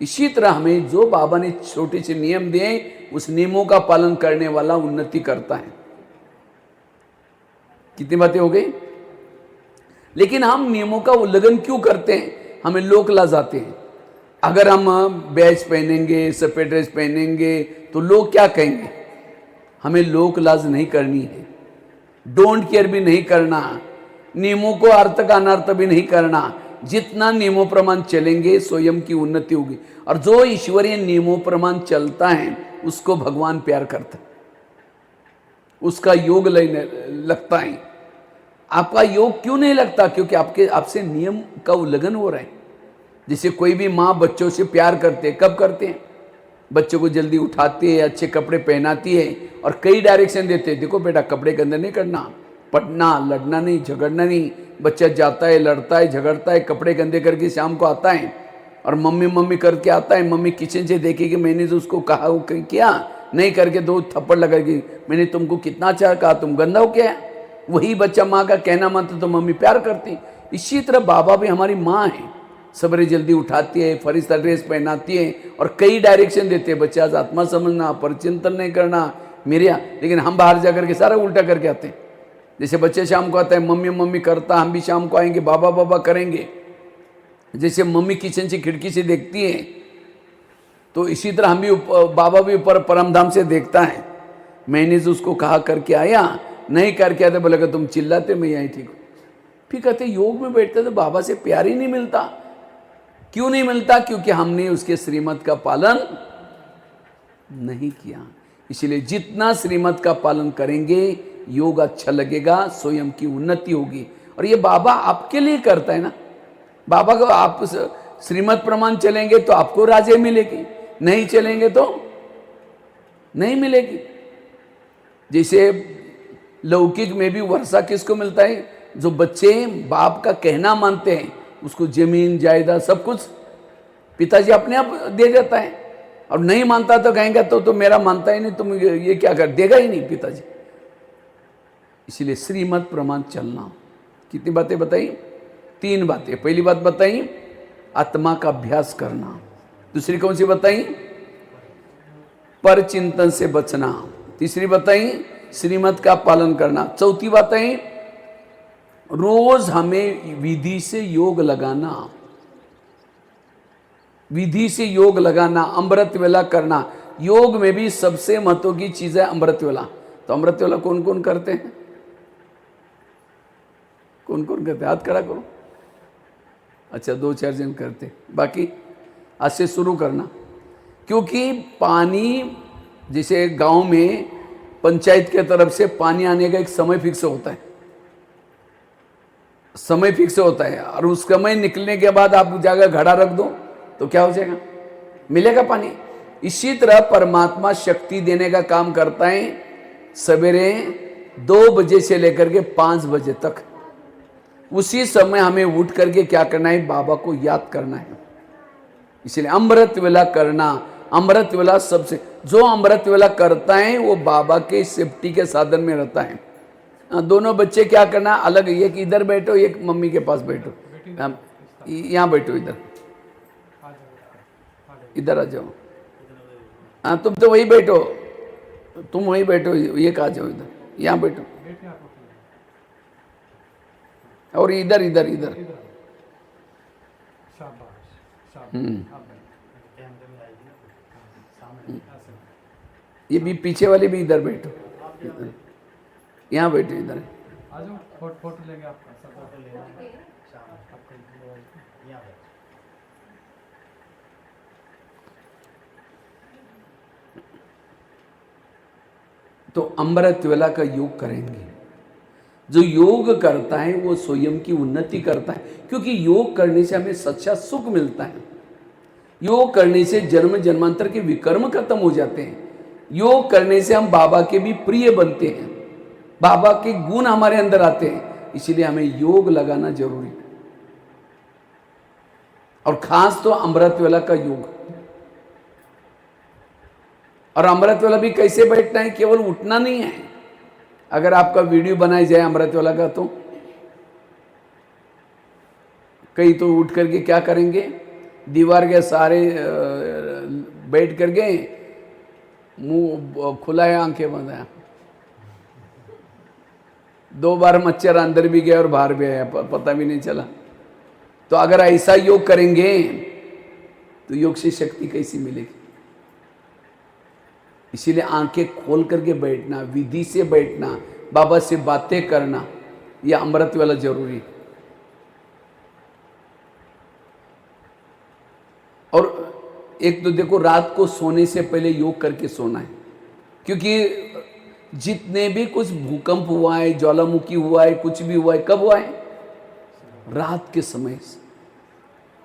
A: इसी तरह हमें जो बाबा ने छोटे से नियम दिए, उस नियमों का पालन करने वाला उन्नति करता है। कितनी बातें हो गई। लेकिन हम नियमों का उल्लंघन क्यों करते हैं? हमें लोक लाज आते हैं। अगर हम बैच पहनेंगे, सफेद ड्रेस पहनेंगे, तो लोग क्या कहेंगे? हमें लोक लाज नहीं करनी है, डोंट केयर भी नहीं करना, नियमों को अर्थ का अनर्थ भी नहीं करना। जितना नियमों प्रमाण चलेंगे, स्वयं की उन्नति होगी। और जो ईश्वरीय नियमों प्रमाण चलता है, उसको भगवान प्यार करता है, उसका योग लगता है। आपका योग क्यों नहीं लगता? क्योंकि आपसे नियम का उल्लंघन हो रहा है। जैसे कोई भी माँ बच्चों से प्यार करते, कब करते हैं? बच्चों को जल्दी उठाती है, अच्छे कपड़े पहनाती है, और कई डायरेक्शन देते हैं, देखो बेटा कपड़े के अंदर नहीं करना, पढ़ना, लड़ना नहीं, झगड़ना नहीं। बच्चा जाता है, लड़ता है, झगड़ता है, कपड़े गंदे करके शाम को आता है, और मम्मी मम्मी करके आता है। मम्मी किचन से देखेगी, मैंने तो उसको कहा वो किया नहीं करके 2 थप्पड़ लगाएगी, मैंने तुमको कितना अच्छा कहा, तुम गंदा हो क्या? वही बच्चा माँ का कहना मानता तो मम्मी प्यार करती। इसी तरह बाबा भी हमारी माँ है, सवेरे जल्दी उठाती है, फरिश्ता ड्रेस पहनाती है, और कई डायरेक्शन देते हैं, बच्चा आत्मा समझना, परचिंतन नहीं करना मेरे यहाँ। लेकिन हम बाहर जा करके सारा उल्टा करके आते हैं। जैसे बच्चे शाम को आता है, मम्मी मम्मी करता, हम भी शाम को आएंगे, बाबा बाबा करेंगे। जैसे मम्मी किचन से खिड़की से देखती है, तो इसी तरह हम भी बाबा भी ऊपर परमधाम से देखता है। मैंने जो उसको कहा करके आया, नहीं करके आते, बोले तुम चिल्लाते, मैं यहीं ठीक हूँ। फिर कहते योग में बैठते तो बाबा से प्यार ही नहीं मिलता। क्यों नहीं मिलता? क्योंकि हमने उसके श्रीमत का पालन नहीं किया। इसलिए जितना श्रीमत का पालन करेंगे योग अच्छा लगेगा, स्वयं की उन्नति होगी। और ये बाबा आपके लिए करता है ना। बाबा को आप श्रीमत प्रमाण चलेंगे तो आपको राजे मिलेगी, नहीं चलेंगे तो नहीं मिलेगी। जैसे लौकिक में भी वर्षा किसको मिलता है? जो बच्चे बाप का कहना मानते हैं उसको जमीन जायदाद सब कुछ पिताजी अपने आप दे देता है। और नहीं मानता तो कहेंगे तो मेरा मानता ही नहीं, तुम ये क्या कर देगा ही नहीं पिताजी। इसलिए श्रीमत प्रमाण चलना। कितनी बातें बताई? 3 बातें। पहली बात बताई आत्मा का अभ्यास करना। दूसरी कौन सी बताई? पर चिंतन से बचना। तीसरी बताई श्रीमत का पालन करना। चौथी बताई रोज हमें विधि से योग लगाना, विधि से योग लगाना, अमृत वेला करना। योग में भी सबसे महत्व की चीज है अमृत वेला। तो अमृत वेला कौन कौन करते हैं? कौन कौन करते हैं? हाथ खड़ा करो। अच्छा 2-4 जन करते, बाकी आज से शुरू करना। क्योंकि पानी जैसे गांव में पंचायत के तरफ से पानी आने का एक समय फिक्स होता है, समय फिक्स होता है। और उस समय निकलने के बाद आप जाकर घड़ा रख दो तो क्या हो जाएगा? मिलेगा पानी। इसी तरह परमात्मा शक्ति देने का काम करता है सवेरे 2 बजे से लेकर के 5 बजे तक। उसी समय हमें उठ करके क्या करना है? बाबा को याद करना है। इसलिए अमृत वेला करना। अमृत वेला सबसे, जो अमृत वेला करता है वो बाबा के सेफ्टी के साधन में रहता है। दोनों बच्चे क्या करना? अलग, एक इधर बैठो, एक मम्मी के पास बैठो, यहाँ बैठो, इधर आ जाओ। हाँ तुम तो वही बैठो, तुम वही बैठो, एक आ जाओ इधर, यहाँ बैठो। और इधर इधर इधर। ये भी पीछे वाले भी इधर बैठो, यहाँ बैठो, इधर।
B: फोटो लेंगे आपका, सब फोटो लेना है।
A: तो अमृत वेला का योग करेंगे। जो योग करता है वो स्वयं की उन्नति करता है, क्योंकि योग करने से हमें सच्चा सुख मिलता है। योग करने से जन्म जन्मांतर के विकर्म खत्म हो जाते हैं। योग करने से हम बाबा के भी प्रिय बनते हैं, बाबा के गुण हमारे अंदर आते हैं। इसलिए हमें योग लगाना जरूरी है। और खास तो अमृत वेला का योग। और अमृत वेला भी कैसे बैठना है? केवल उठना नहीं है। अगर आपका वीडियो बनाया जाए अमृत वेला का तो कई तो उठ करके क्या करेंगे? दीवार के सारे बैठ करके मुंह खुला है, आंखें बंद है। 2 बार मच्छर अंदर भी गया और बाहर भी आया, पता भी नहीं चला। तो अगर ऐसा योग करेंगे तो योग से शक्ति कैसी मिलेगी? इसीलिए आंखें खोल करके बैठना, विधि से बैठना, बाबा से बातें करना, यह अमृत वाला जरूरी है। और एक तो देखो, रात को सोने से पहले योग करके सोना है। क्योंकि जितने भी कुछ भूकंप हुआ है, ज्वालामुखी हुआ है, कुछ भी हुआ है, कब हुआ है? रात के समय,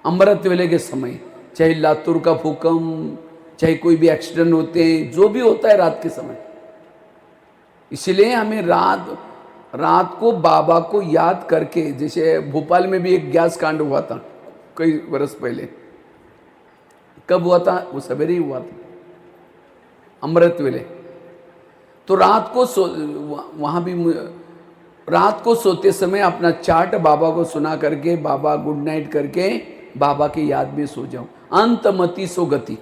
A: अमृत वेले के समय। चाहे लातूर का भूकंप, चाहे कोई भी एक्सीडेंट होते हैं, जो भी होता है रात के समय। इसलिए हमें रात को बाबा को याद करके, जैसे भोपाल में भी एक गैस कांड हुआ था कई वर्ष पहले। कब हुआ था? वो सवेरे ही हुआ था, अमृत वेले। तो रात को वहाँ भी रात को सोते समय अपना चार्ट बाबा को सुना करके, बाबा गुड नाइट करके, बाबा की याद में सो जाओ। अंतमति सो गति।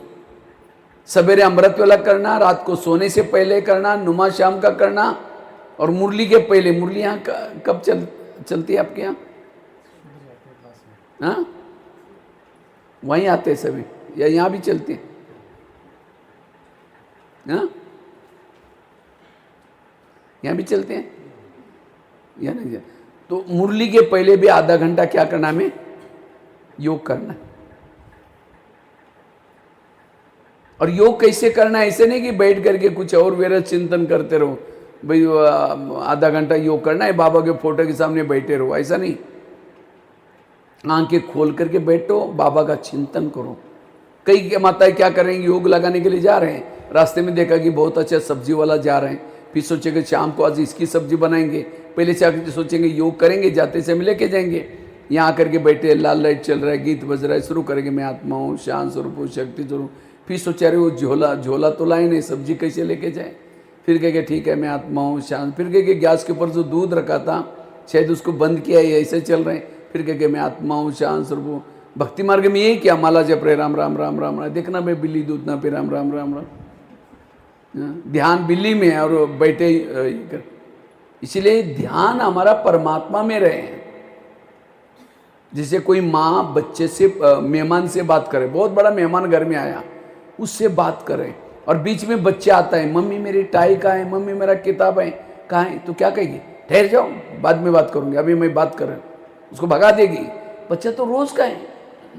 A: सवेरे अमृत वेला करना, रात को सोने से पहले करना, नुमा शाम का करना, और मुरली के पहले। मुरली यहाँ कब चलती है आपके यहाँ? हाँ, वहीं आते हैं सभी या यहाँ भी चलती है? हाँ, यहाँ भी चलते हैं या नहीं? तो मुरली के पहले भी आधा घंटा क्या करना है? हमें योग करना है। और योग कैसे करना है? ऐसे नहीं कि बैठ करके कुछ और वेरा चिंतन करते रहो, भाई आधा घंटा योग करना है, बाबा के फोटो के सामने बैठे रहो, ऐसा नहीं। आंखें खोल करके बैठो, बाबा का चिंतन करो। कई माताएं क्या करेंगे, योग लगाने के लिए जा रहे हैं, रास्ते में देखा कि बहुत अच्छा सब्जी वाला जा रहे हैं, फिर सोचेंगे शाम को आज इसकी सब्जी बनाएंगे, पहले से आकर सोचेंगे योग करेंगे, जाते से हम लेके जाएंगे। यहाँ आकर के बैठे, लाल लाइट चल रहा है, गीत बज रहा है, शुरू करेंगे मैं आत्मा हूँ, शांत स्वरूप हूँ, शक्ति स्वरूप। फिर सोचा रहे वो झोला तो लाए नहीं, सब्जी कैसे लेके जाए। फिर कहेंगे ठीक है मैं आत्मा हूँ, शांत। फिर कहेंगे गैस के ऊपर जो दूध रखा था शायद उसको बंद किया है, ऐसे चल रहे हैं। फिर कहेंगे मैं आत्मा हूँ, शांत स्वरूप हूँ। भक्ति मार्ग में यही क्या, माला जप रहे राम राम राम राम राम, देखना मैं बिल्ली दूध ना पे राम राम राम राम, ध्यान बिल्ली में है और बैठे। इसलिए ध्यान हमारा परमात्मा में रहे। जैसे कोई माँ बच्चे से, मेहमान से बात करे, बहुत बड़ा मेहमान घर में आया, उससे बात करे और बीच में बच्चे आता है, मम्मी मेरी टाई कहाँ है, मम्मी मेरा किताब है कहाँ है, तो क्या कहेगी, ठहर जाओ बाद में बात करूंगी, अभी मैं बात कर रहा हूँ, उसको भगा देगी। बच्चा तो रोज का है।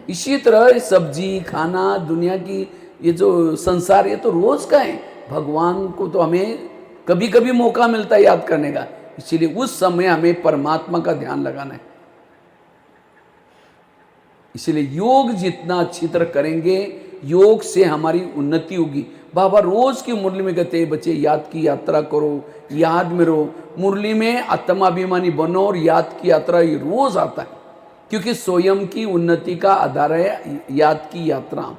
A: इसी तरह सब्जी खाना, दुनिया की ये जो संसार, ये तो रोज का है। भगवान को तो हमें कभी कभी मौका मिलता है याद करने का, इसीलिए उस समय हमें परमात्मा का ध्यान लगाना है। इसलिए योग जितना अच्छी तरह करेंगे, योग से हमारी उन्नति होगी। बाबा रोज की मुरली में कहते हैं बच्चे याद की यात्रा करो, याद में रहो। मुरली में आत्माभिमानी बनो और याद की यात्रा ये रोज आता है, क्योंकि स्वयं की उन्नति का आधार है याद की यात्रा।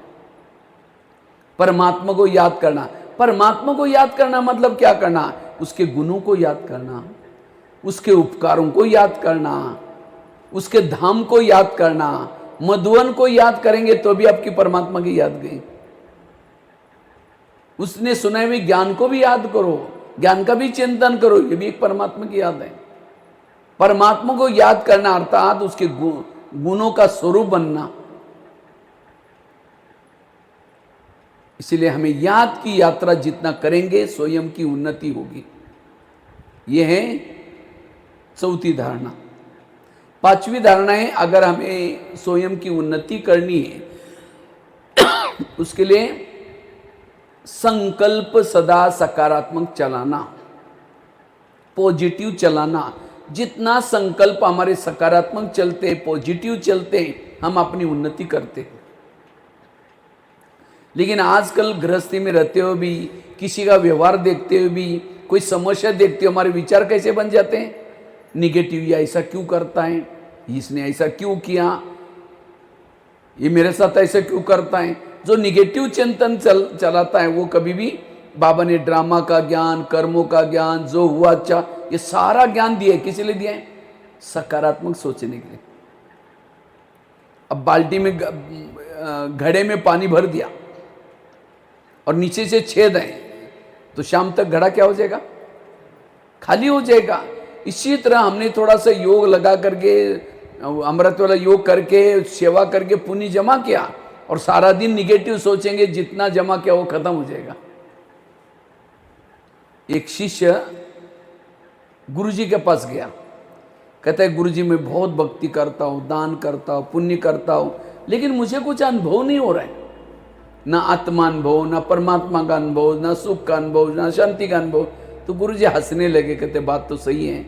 A: परमात्मा को याद करना, परमात्मा को याद करना मतलब क्या करना, उसके गुणों को याद करना, उसके उपकारों को याद करना, उसके धाम को याद करना। मधुवन को याद करेंगे तो भी आपकी परमात्मा की याद गई। उसने सुनाए हुए ज्ञान को भी याद करो, ज्ञान का भी चिंतन करो, ये भी एक परमात्मा की याद है। परमात्मा को याद करना अर्थात उसके गुणों का स्वरूप बनना। इसलिए हमें याद की यात्रा जितना करेंगे स्वयं की उन्नति होगी। यह है चौथी धारणा। पांचवी धारणा है, अगर हमें स्वयं की उन्नति करनी है उसके लिए संकल्प सदा सकारात्मक चलाना, पॉजिटिव चलाना। जितना संकल्प हमारे सकारात्मक चलते हैं, पॉजिटिव चलते हैं, हम अपनी उन्नति करते हैं। लेकिन आजकल गृहस्थी में रहते हुए भी, किसी का व्यवहार देखते हुए भी, कोई समस्या देखते हुए हमारे विचार कैसे बन जाते हैं, निगेटिव। या ऐसा क्यों करता है, इसने ऐसा क्यों किया, ये मेरे साथ ऐसा क्यों करता है। जो निगेटिव चिंतन चलाता है वो कभी भी, बाबा ने ड्रामा का ज्ञान, कर्मों का ज्ञान, जो हुआ अच्छा, ये सारा ज्ञान दिया है। किस लिए दिया है, सकारात्मक सोचने के लिए। अब बाल्टी में, घड़े में पानी भर दिया और नीचे से छेद है, तो शाम तक घड़ा क्या हो जाएगा, खाली हो जाएगा। इसी तरह हमने थोड़ा सा योग लगा करके, अमृत वाला योग करके, सेवा करके पुण्य जमा किया और सारा दिन निगेटिव सोचेंगे, जितना जमा किया वो खत्म हो जाएगा। एक शिष्य गुरुजी के पास गया, कहता है गुरुजी मैं बहुत भक्ति करता हूँ, दान करता हूँ, पुण्य करता हूँ, लेकिन मुझे कुछ अनुभव नहीं हो रहा है, ना आत्मा अनुभव, ना परमात्मा का अनुभव, ना सुख का अनुभव, ना शांति का अनुभव। तो गुरुजी हंसने लगे, कहते बात तो सही है।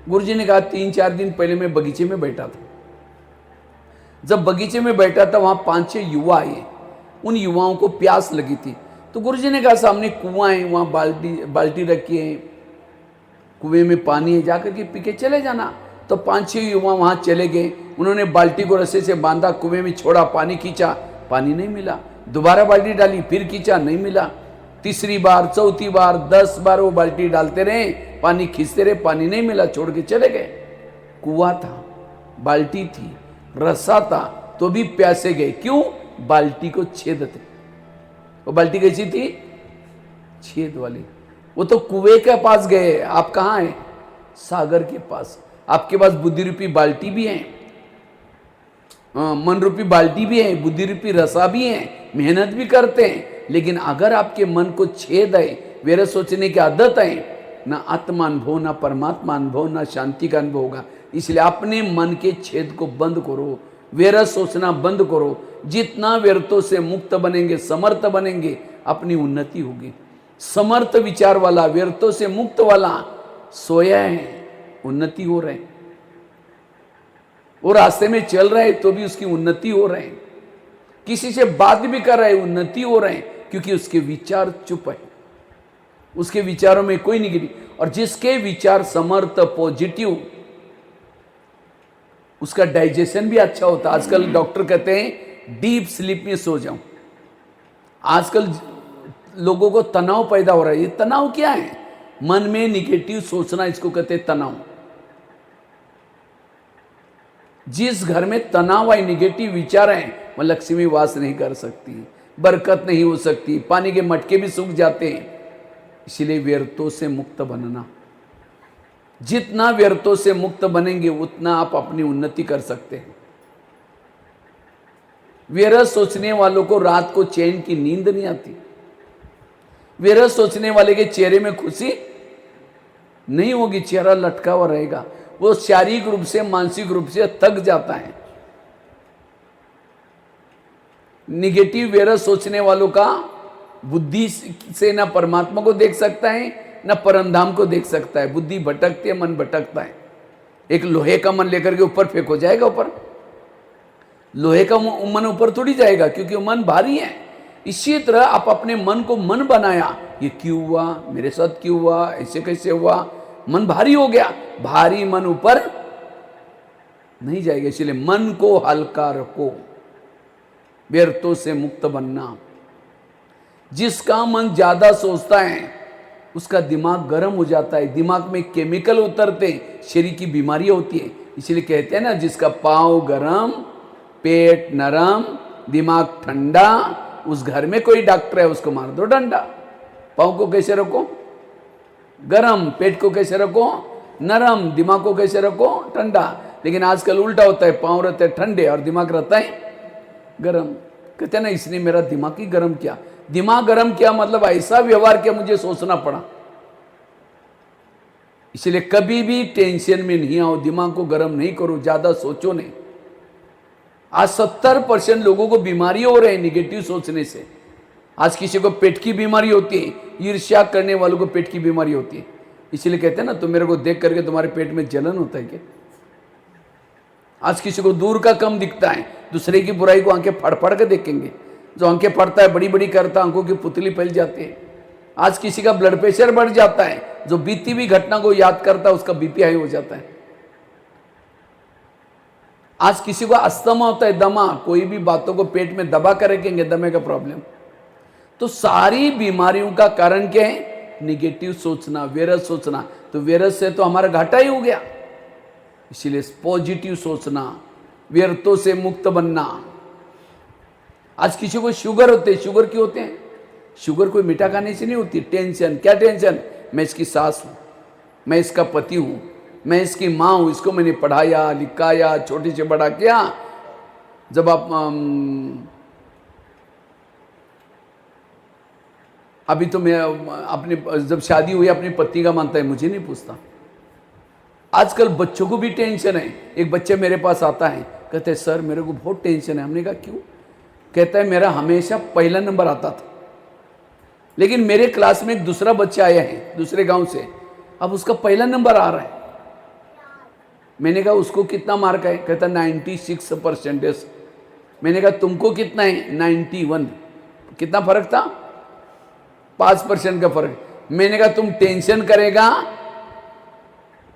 A: गुरुजी ने कहा 3-4 दिन पहले मैं बगीचे में बैठा था। जब बगीचे में बैठा था वहां 5-6 युवा आए, उन युवाओं को प्यास लगी थी। तो गुरुजी ने कहा सामने कुआं है, वहां बाल्टी रखी है, कुएं में पानी है, जाकर के पी के चले जाना। तो 5-6 युवा वहां चले गए, उन्होंने बाल्टी को रस्से से बांधा, कुएं में छोड़ा, पानी खींचा, पानी नहीं मिला। दोबारा बाल्टी डाली, फिर खींचा, नहीं मिला। तीसरी बार, चौथी बार, 10 बार वो बाल्टी डालते रहे, पानी खींचते रहे, पानी नहीं मिला, छोड़ के चले गए। कुआं था, बाल्टी थी, रस्सा था, तो भी प्यासे गए। क्यों, बाल्टी को छेद थे। वो बाल्टी कैसी थी, छेद वाली। वो तो कुएं के पास गए, आप कहाँ हैं, सागर के पास। आपके पास बुद्धि रूपी बाल्टी भी है, मन रूपी बाल्टी भी है, बुद्धि रूपी रसा भी है, मेहनत भी करते हैं, लेकिन अगर आपके मन को छेद है, वेरे सोचने की आदत है, ना आत्मा अनुभव, ना परमात्मा अनुभव, ना शांति का अनुभव होगा। इसलिए अपने मन के छेद को बंद करो, व्यर्थ सोचना बंद करो। जितना व्यर्थों से मुक्त बनेंगे, समर्थ बनेंगे, अपनी उन्नति होगी। समर्थ विचार वाला, व्यर्थों से मुक्त वाला सोया है, उन्नति हो रहे, वो रास्ते में चल रहा है तो भी उसकी उन्नति हो रहे हैं। किसी से बात भी कर रहा है, उन्नति हो रहे हैं, क्योंकि उसके विचार चुप है, उसके विचारों में कोई निगेटिव। और जिसके विचार समर्थ, पॉजिटिव, उसका डाइजेशन भी अच्छा होता है। आजकल डॉक्टर कहते हैं डीप स्लीप में सो जाओ। आजकल लोगों को तनाव पैदा हो रहा है। ये तनाव क्या है? मन में निगेटिव सोचना, इसको कहते हैं तनाव। जिस घर में तनाव है, निगेटिव विचार है, वह लक्ष्मी वास नहीं कर सकती, बरकत नहीं हो सकती, पानी के मटके भी सूख जाते हैं। इसलिए व्यर्थों से मुक्त बनना, जितना व्यर्थों से मुक्त बनेंगे उतना आप अपनी उन्नति कर सकते हैं। व्यर्थ सोचने वालों को रात को चैन की नींद नहीं आती। व्यर्थ सोचने वाले के चेहरे में खुशी नहीं होगी, चेहरा लटका हुआ रहेगा। वो शारीरिक रूप से, मानसिक रूप से थक जाता है। निगेटिव व्यर्थ सोचने वालों का बुद्धि से ना परमात्मा को देख सकता है, ना परमधाम को देख सकता है। बुद्धि भटकती है, मन भटकता है। एक लोहे का मन लेकर के ऊपर फेंको, जाएगा ऊपर? लोहे का मन ऊपर थोड़ी जाएगा, क्योंकि मन भारी है। इसी तरह आप अपने मन को मन बनाया, ये क्यों हुआ, मेरे साथ क्यों हुआ, ऐसे कैसे हुआ, मन भारी हो गया। भारी मन ऊपर नहीं जाएगा। इसलिए मन को हल्का रखो, व्यर्थों से मुक्त बनना। जिसका मन ज्यादा सोचता है उसका दिमाग गर्म हो जाता है, दिमाग में केमिकल उतरते, शरीर की बीमारियां होती है। इसलिए कहते हैं ना, जिसका पाँव गरम, पेट नरम, दिमाग ठंडा, उस घर में कोई डॉक्टर है उसको मार दो डंडा। पाँव को कैसे रखो? गरम। पेट को कैसे रखो? नरम। दिमाग को कैसे रखो? ठंडा। लेकिन आजकल उल्टा होता है, पाँव रहते हैं ठंडे और दिमाग रहता है गरम। कहते हैं ना, इसने मेरा दिमाग ही गरम किया। दिमाग गरम किया मतलब ऐसा व्यवहार किया, मुझे सोचना पड़ा। इसलिए कभी भी टेंशन में नहीं आओ, दिमाग को गरम नहीं करो, ज्यादा सोचो नहीं। आज 70% लोगों को बीमारी हो रही है निगेटिव सोचने से। आज किसी को पेट की बीमारी होती है, ईर्ष्या करने वालों को पेट की बीमारी होती है। इसलिए कहते हैं ना, तुम मेरे को देख करके तुम्हारे पेट में जलन होता है क्या? आज किसी को दूर का कम दिखता है, दूसरे की बुराई को आंखें फड़ फड़ के देखेंगे। जो आंखें फड़ता है, बड़ी बड़ी करता, आंखों की पुतली फैल जाती है। आज किसी का ब्लड प्रेशर बढ़ जाता है, जो बीती हुई घटना को याद करता है उसका बीपी हाई हो जाता है। आज किसी को अस्थमा होता है, दमा, कोई भी बातों को पेट में दबा कर रखेंगे, दमे का प्रॉब्लम। तो सारी बीमारियों का कारण क्या है? निगेटिव सोचना, व्यर्थ सोचना। तो व्यर्थ से तो हमारा घाटा ही हो गया। इसलिए पॉजिटिव सोचना, व्यर्थों से मुक्त बनना। आज किसी को शुगर होते, शुगर क्यों होते हैं? शुगर कोई मीठा खाने से नहीं होती। टेंशन। क्या टेंशन? मैं इसकी सास हूं, मैं इसका पति हूं, मैं इसकी माँ हूं, इसको मैंने पढ़ाया लिखाया, छोटे से बड़ा किया। जब आप अभी तो मैं अपने, जब शादी हुई अपनी पत्नी का मानता है, मुझे नहीं पूछता। आजकल बच्चों को भी टेंशन है। एक बच्चे मेरे पास आता है, कहते हैं सर मेरे को बहुत टेंशन है। हमने कहा क्यों? कहता है मेरा हमेशा पहला नंबर आता था, लेकिन मेरे क्लास में एक दूसरा बच्चा आया है दूसरे गांव से, अब उसका पहला नंबर आ रहा है। मैंने कहा उसको कितना मार्क है? कहता 96%। मैंने कहा तुमको कितना है? 91। कितना फर्क था? 5% का फर्क। मैंने कहा तुम टेंशन करेगा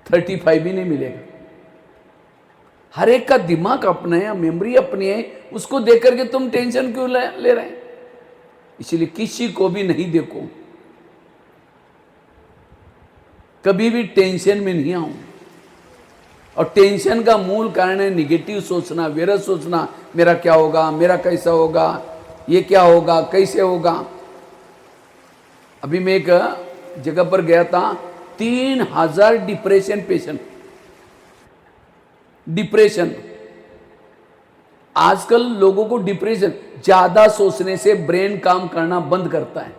A: 35 भी नहीं मिलेगा। हर एक का दिमाग अपना है, मेमोरी अपनी है, उसको देख करके तुम टेंशन क्यों ले रहे हैं? इसलिए किसी को भी नहीं देखो, कभी भी टेंशन में नहीं आऊं। और टेंशन का मूल कारण है निगेटिव सोचना, व्यर्थ सोचना। मेरा क्या होगा, मेरा कैसा होगा, ये क्या होगा, कैसे होगा। अभी मैं एक जगह पर गया था, 3000 डिप्रेशन पेशेंट। डिप्रेशन, आजकल लोगों को डिप्रेशन, ज्यादा सोचने से ब्रेन काम करना बंद करता है।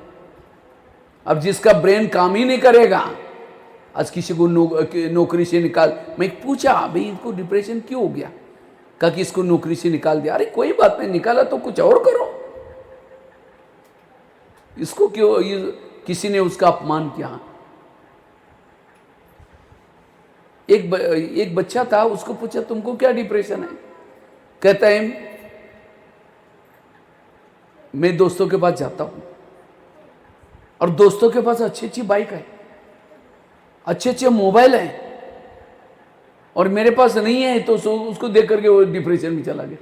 A: अब जिसका ब्रेन काम ही नहीं करेगा आज किसी को नौकरी से निकाल, मैं पूछा भाई इनको डिप्रेशन क्यों हो गया, कहा कि इसको नौकरी से निकाल दिया। अरे कोई बात नहीं, निकाला तो कुछ और करो, इसको क्यों किसी ने उसका अपमान किया। एक बच्चा था, उसको पूछा तुमको क्या डिप्रेशन है, कहता है मैं दोस्तों के पास जाता हूं और दोस्तों के पास अच्छी अच्छी बाइक है, अच्छे अच्छे मोबाइल है, और मेरे पास नहीं है, तो उसको देख करके वो डिप्रेशन में चला गया।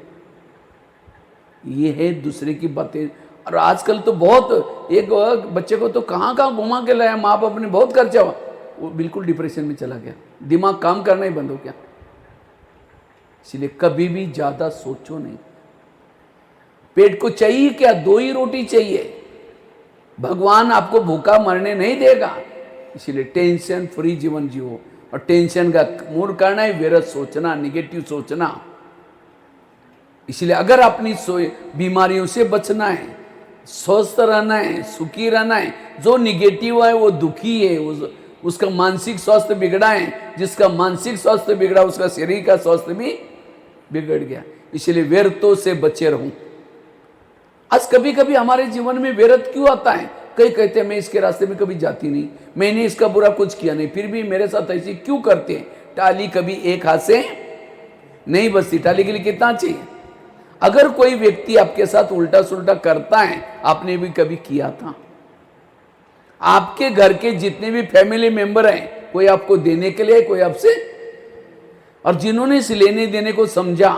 A: ये है दूसरे की बातें। और आजकल तो बहुत, एक बच्चे को तो कहाँ कहाँ घुमा के लाया माँ बाप ने, बहुत खर्चा हुआ, वो बिल्कुल डिप्रेशन में चला गया, दिमाग काम करना ही बंद हो गया। इसलिए कभी भी ज्यादा सोचो नहीं। पेट को चाहिए क्या, 2 ही रोटी चाहिए, भगवान आपको भूखा मरने नहीं देगा। इसलिए टेंशन फ्री जीवन जियो, और टेंशन का मूल कारण है व्यर्थ सोचना, निगेटिव सोचना। इसलिए अगर अपनी बीमारियों से बचना है, स्वस्थ रहना है, सुखी रहना है, जो निगेटिव है वो दुखी है, उसका मानसिक स्वास्थ्य बिगड़ा है, जिसका मानसिक स्वास्थ्य बिगड़ा उसका शरीर का स्वास्थ्य भी बिगड़ गया। इसलिए व्यर्थों से बचे रहूं। आज कभी कभी हमारे जीवन में व्यर्थ क्यों आता है, कई कहते हैं मैं इसके रास्ते में कभी जाती नहीं, मैंने इसका बुरा कुछ किया नहीं, फिर भी मेरे साथ ऐसी क्यों करते हैं। टाली कभी एक हाथ से नहीं बचती, टाली के लिए कितना चाहिए। अगर कोई व्यक्ति आपके साथ उल्टा सुल्टा करता है, आपने भी कभी किया था, आपके घर के जितने भी फैमिली मेंबर हैं, कोई आपको देने के लिए, कोई आपसे, और जिन्होंने इस लेने देने को समझा,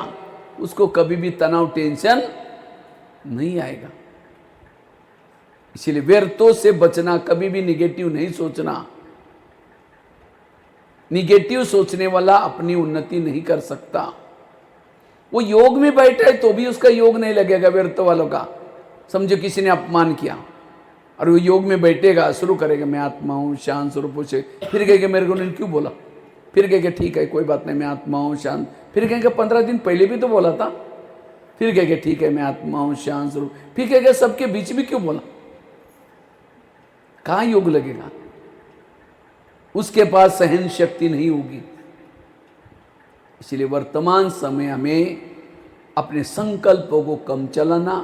A: उसको कभी भी तनाव टेंशन नहीं आएगा। इसलिए व्यर्थों से बचना, कभी भी निगेटिव नहीं सोचना। निगेटिव सोचने वाला अपनी उन्नति नहीं कर सकता। वो योग में बैठा है तो भी उसका योग नहीं लगेगा व्यर्थ वालों का। समझो किसी ने अपमान किया और वो योग में बैठेगा, शुरू करेगा मैं आत्मा हूं, शांत स्वरूप से, फिर कहेगा मेरे को उन्होंने क्यों बोला, फिर कहेगा ठीक है कोई बात नहीं मैं आत्मा हूं शांत, फिर कहेगा 15 दिन पहले भी तो बोला था, फिर कहेगा ठीक है मैं आत्मा हूं शांत स्वरूप, फिर कहेगा सबके बीच भी क्यों बोला। कहां योग लगेगा, उसके पास सहन शक्ति नहीं होगी। इसलिए वर्तमान समय में अपने संकल्पों को कम चलाना,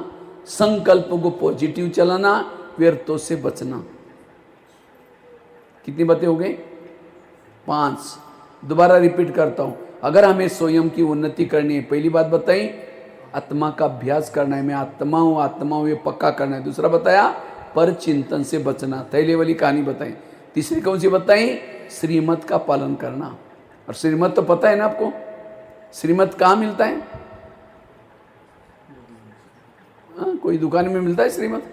A: संकल्पों को पॉजिटिव चलाना, व्यर्थों से बचना। कितनी बातें हो गई, 5। दोबारा रिपीट करता हूं, अगर हमें स्वयं की उन्नति करनी है, पहली बात बताई आत्मा का अभ्यास करना है, मैं आत्मा हूं ये पक्का करना है। दूसरा बताया पर चिंतन से बचना, थैले वाली कहानी बताई। तीसरी कौन सी बताई, श्रीमत का पालन करना। और श्रीमत तो पता है ना आपको, श्रीमत कहाँ मिलता है, कोई दुकान में मिलता है श्रीमत,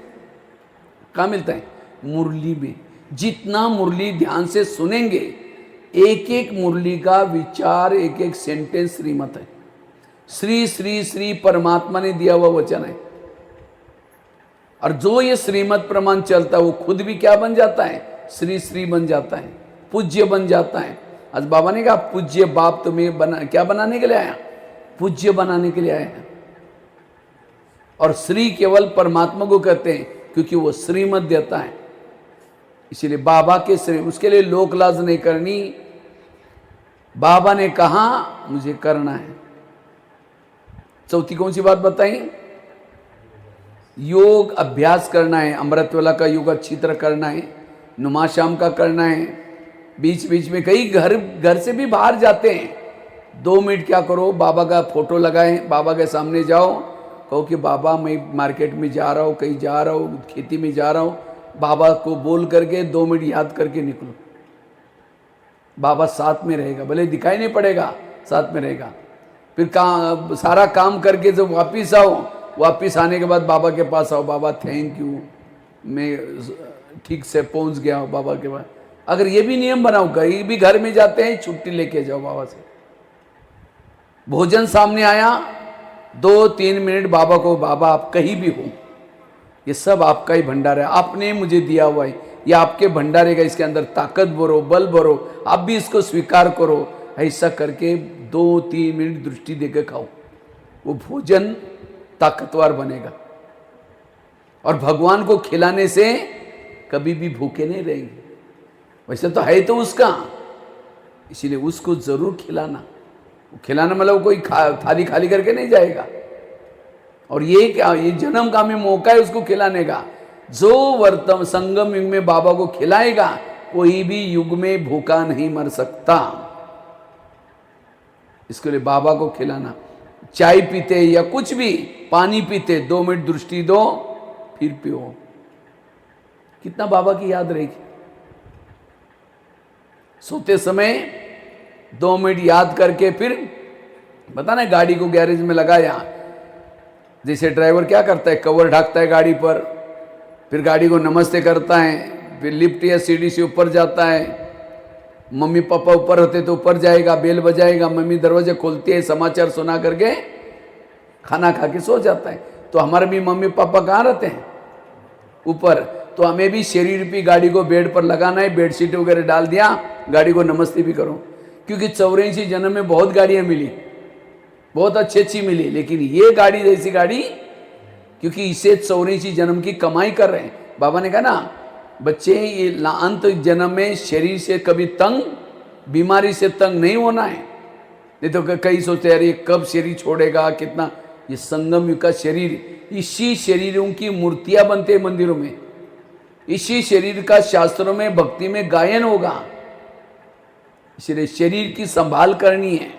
A: कहाँ मिलता है, मुरली में। जितना मुरली ध्यान से सुनेंगे, एक एक मुरली का विचार, एक एक सेंटेंस श्रीमत है। श्री श्री श्री परमात्मा ने दिया हुआ वचन है। और जो ये श्रीमत प्रमाण चलता है वो खुद भी क्या बन जाता है, श्री श्री बन जाता है, पूज्य बन जाता है। आज बाबा ने कहा पूज्य बाप तुम्हें क्या बनाने के लिए आया, पूज्य बनाने के लिए आया है। और श्री केवल परमात्मा को कहते हैं क्योंकि वो श्रीमत देता है। इसीलिए बाबा के श्री, उसके लिए लोक लाज नहीं करनी, बाबा ने कहा मुझे करना है। चौथी कौन सी बात बताई, योग अभ्यास करना है। अमृतवेला का योग अच्छी तरह करना है, नुमाशाम का करना है। बीच बीच में कई घर से भी बाहर जाते हैं, 2 मिनट क्या करो, बाबा का फोटो लगाएं, बाबा के सामने जाओ, कहो कि बाबा मैं मार्केट में जा रहा हूँ, कहीं जा रहा हूँ, खेती में जा रहा हूँ, बाबा को बोल करके 2 मिनट याद करके निकलो। बाबा साथ में रहेगा, भले दिखाई नहीं पड़ेगा, साथ में रहेगा। फिर सारा काम करके जब वापिस आओ, वापिस आने के बाद बाबा के पास आओ, बाबा थैंक यू मैं ठीक से पहुंच गया हूँ बाबा के पास। अगर ये भी नियम बनाओ, कहीं भी घर में जाते हैं छुट्टी लेके जाओ बाबा से। भोजन सामने आया, 2-3 मिनट बाबा को, बाबा आप कहीं भी हो, ये सब आपका ही भंडार है, आपने मुझे दिया हुआ है, ये आपके भंडारे का, इसके अंदर ताकत भरो, बल भरो, आप भी इसको स्वीकार करो। ऐसा करके 2-3 मिनट दृष्टि देकर खाओ, वो भोजन ताकतवर बनेगा। और भगवान को खिलाने से कभी भी भूखे नहीं रहेंगे। वैसे तो है तो उसका, इसीलिए उसको जरूर खिलाना। खिलाना मतलब कोई थाली खाली करके नहीं जाएगा। और ये क्या, ये जन्म का में मौका है उसको खिलाने का। जो वर्तमान संगम युग में बाबा को खिलाएगा, कोई भी युग में भूखा नहीं मर सकता। इसके लिए बाबा को खिलाना, चाय पीते या कुछ भी, पानी पीते 2 मिनट दृष्टि दो फिर पियो। कितना बाबा की याद रहेगी। सोते समय 2 मिनट याद करके फिर पता ना, गाड़ी को गैरेज में लगाया, जैसे ड्राइवर क्या करता है, कवर ढकता है गाड़ी पर, फिर गाड़ी को नमस्ते करता है, फिर लिफ्ट या सीढ़ी से ऊपर जाता है। मम्मी पापा ऊपर होते तो ऊपर जाएगा, बेल बजाएगा, मम्मी दरवाजा खोलती है, समाचार सुना करके खाना खा के सो जाता है। तो हमारे भी मम्मी पापा कहाँ रहते हैं, ऊपर। तो हमें भी शरीर की गाड़ी को बेड पर लगाना है, बेडशीट वगैरह डाल दिया, गाड़ी को नमस्ते भी करो। क्योंकि 84 जन्म में बहुत गाड़ियां मिली, बहुत अच्छी अच्छी मिली, लेकिन ये गाड़ी जैसी गाड़ी, क्योंकि इसे 84 जन्म की कमाई कर रहे हैं। बाबा ने कहा ना, बच्चे ये अंत जन्म में शरीर से कभी तंग, बीमारी से तंग नहीं होना है। नहीं तो कई सोचते यार ये कब शरीर छोड़ेगा, कितना। ये संगम युग का शरीर, इसी शरीरों की मूर्तियां बनते हैं मंदिरों में, इसी शरीर का शास्त्रों में भक्ति में गायन होगा। इसलिए शरीर की संभाल करनी है।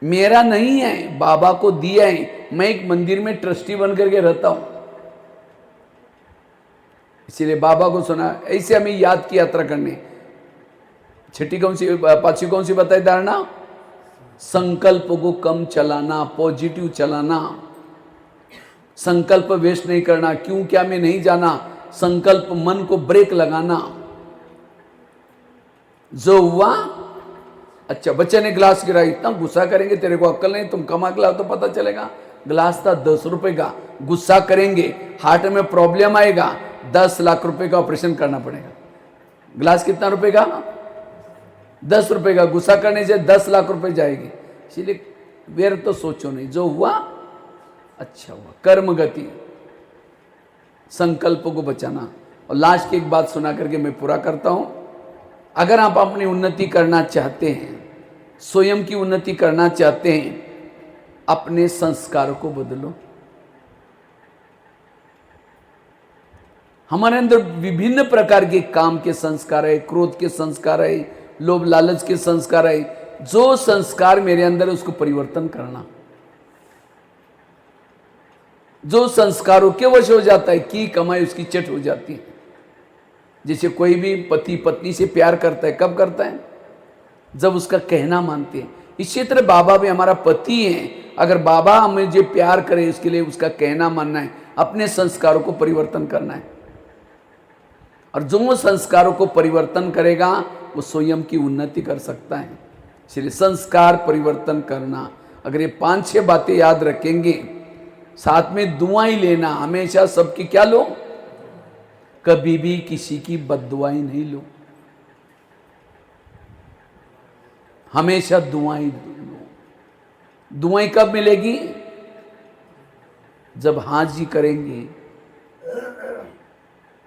A: मेरा नहीं है, बाबा को दिया है। मैं एक मंदिर में ट्रस्टी बन करके रहता हूं, इसीलिए बाबा को सुना। ऐसे हमें याद की यात्रा करनी। छठी कौन सी, पांचवी कौन सी बताई धारणा? संकल्प को कम चलाना, पॉजिटिव चलाना, संकल्प वेस्ट नहीं करना, क्यों क्या में नहीं जाना, संकल्प मन को ब्रेक लगाना। जो हुआ, अच्छा बच्चे ने ग्लास गिराया, इतना गुस्सा करेंगे, तेरे को अक्ल नहीं, तुम कमा के लाओ तो पता चलेगा। ग्लास था 10 रुपए का, गुस्सा करेंगे, हार्ट में प्रॉब्लम आएगा, 10 लाख रुपए का ऑपरेशन करना पड़ेगा। ग्लास कितना रुपए का? 10 रुपए का। गुस्सा करने से 10 लाख रुपए जाएगी। इसीलिए वेर तो सोचो नहीं, जो हुआ अच्छा हुआ। कर्म गति, संकल्प को बचाना। और लास्ट की एक बात सुना करके मैं पूरा करता हूं। अगर आप अपनी उन्नति करना चाहते हैं, स्वयं की उन्नति करना चाहते हैं, अपने संस्कारों को बदलो। हमारे अंदर विभिन्न प्रकार के काम के संस्कार है, क्रोध के संस्कार है, लोभ लालच के संस्कार है। जो संस्कार मेरे अंदर है उसको परिवर्तन करना। जो संस्कारों के वश हो जाता है, की कमाई उसकी चट हो जाती है। जैसे कोई भी पति पत्नी से प्यार करता है, कब करता है? जब उसका कहना मानते हैं। इसी तरह बाबा भी हमारा पति है, अगर बाबा हमें जो प्यार करे उसके लिए उसका कहना मानना है, अपने संस्कारों को परिवर्तन करना है। और जो संस्कारों को परिवर्तन करेगा वो स्वयं की उन्नति कर सकता है। इसलिए संस्कार परिवर्तन करना, अगर ये 5-6 बातें याद रखेंगे, साथ में दुआएं लेना, हमेशा सबकी क्या लो, कभी भी किसी की बद्दुआएं नहीं लो, हमेशा दुआएं लो। दुआएं कब मिलेगी? जब हाजी करेंगे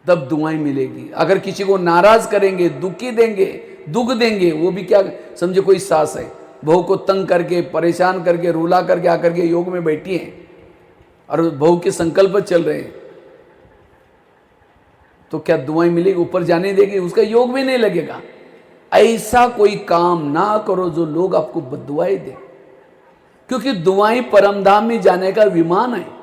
A: तब दुआएं मिलेगी। अगर किसी को नाराज करेंगे, दुखी देंगे, दुख देंगे, वो भी क्या समझे कोई सास है, बहू को तंग करके, परेशान करके, रुला करके आकर के योग में बैठी है और बहू के संकल्प चल रहे हैं, तो क्या दुआएं मिलेगी? ऊपर जाने देगी? उसका योग भी नहीं लगेगा। ऐसा कोई काम ना करो जो लोग आपको बद्दुआएं दे, क्योंकि दुआएं परमधाम में जाने का विमान है।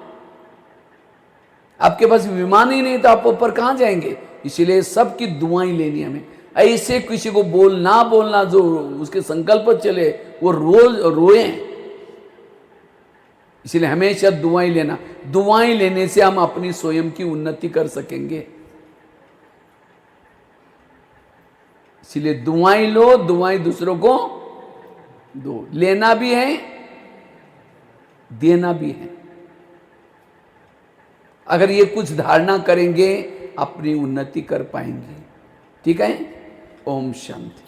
A: आपके पास विमान ही नहीं तो आप ऊपर कहां जाएंगे? इसीलिए सबकी दुआएं लेनी हमें। ऐसे किसी को बोलना जो उसके संकल्प चले वो रोज रोए। इसलिए हमेशा दुआएं लेना। दुआएं लेने से हम अपनी स्वयं की उन्नति कर सकेंगे। इसलिए दुआएं लो, दुआएं दूसरों को दो। लेना भी है, देना भी है। अगर ये कुछ धारणा करेंगे अपनी उन्नति कर पाएंगे। ठीक है? ओम शांति।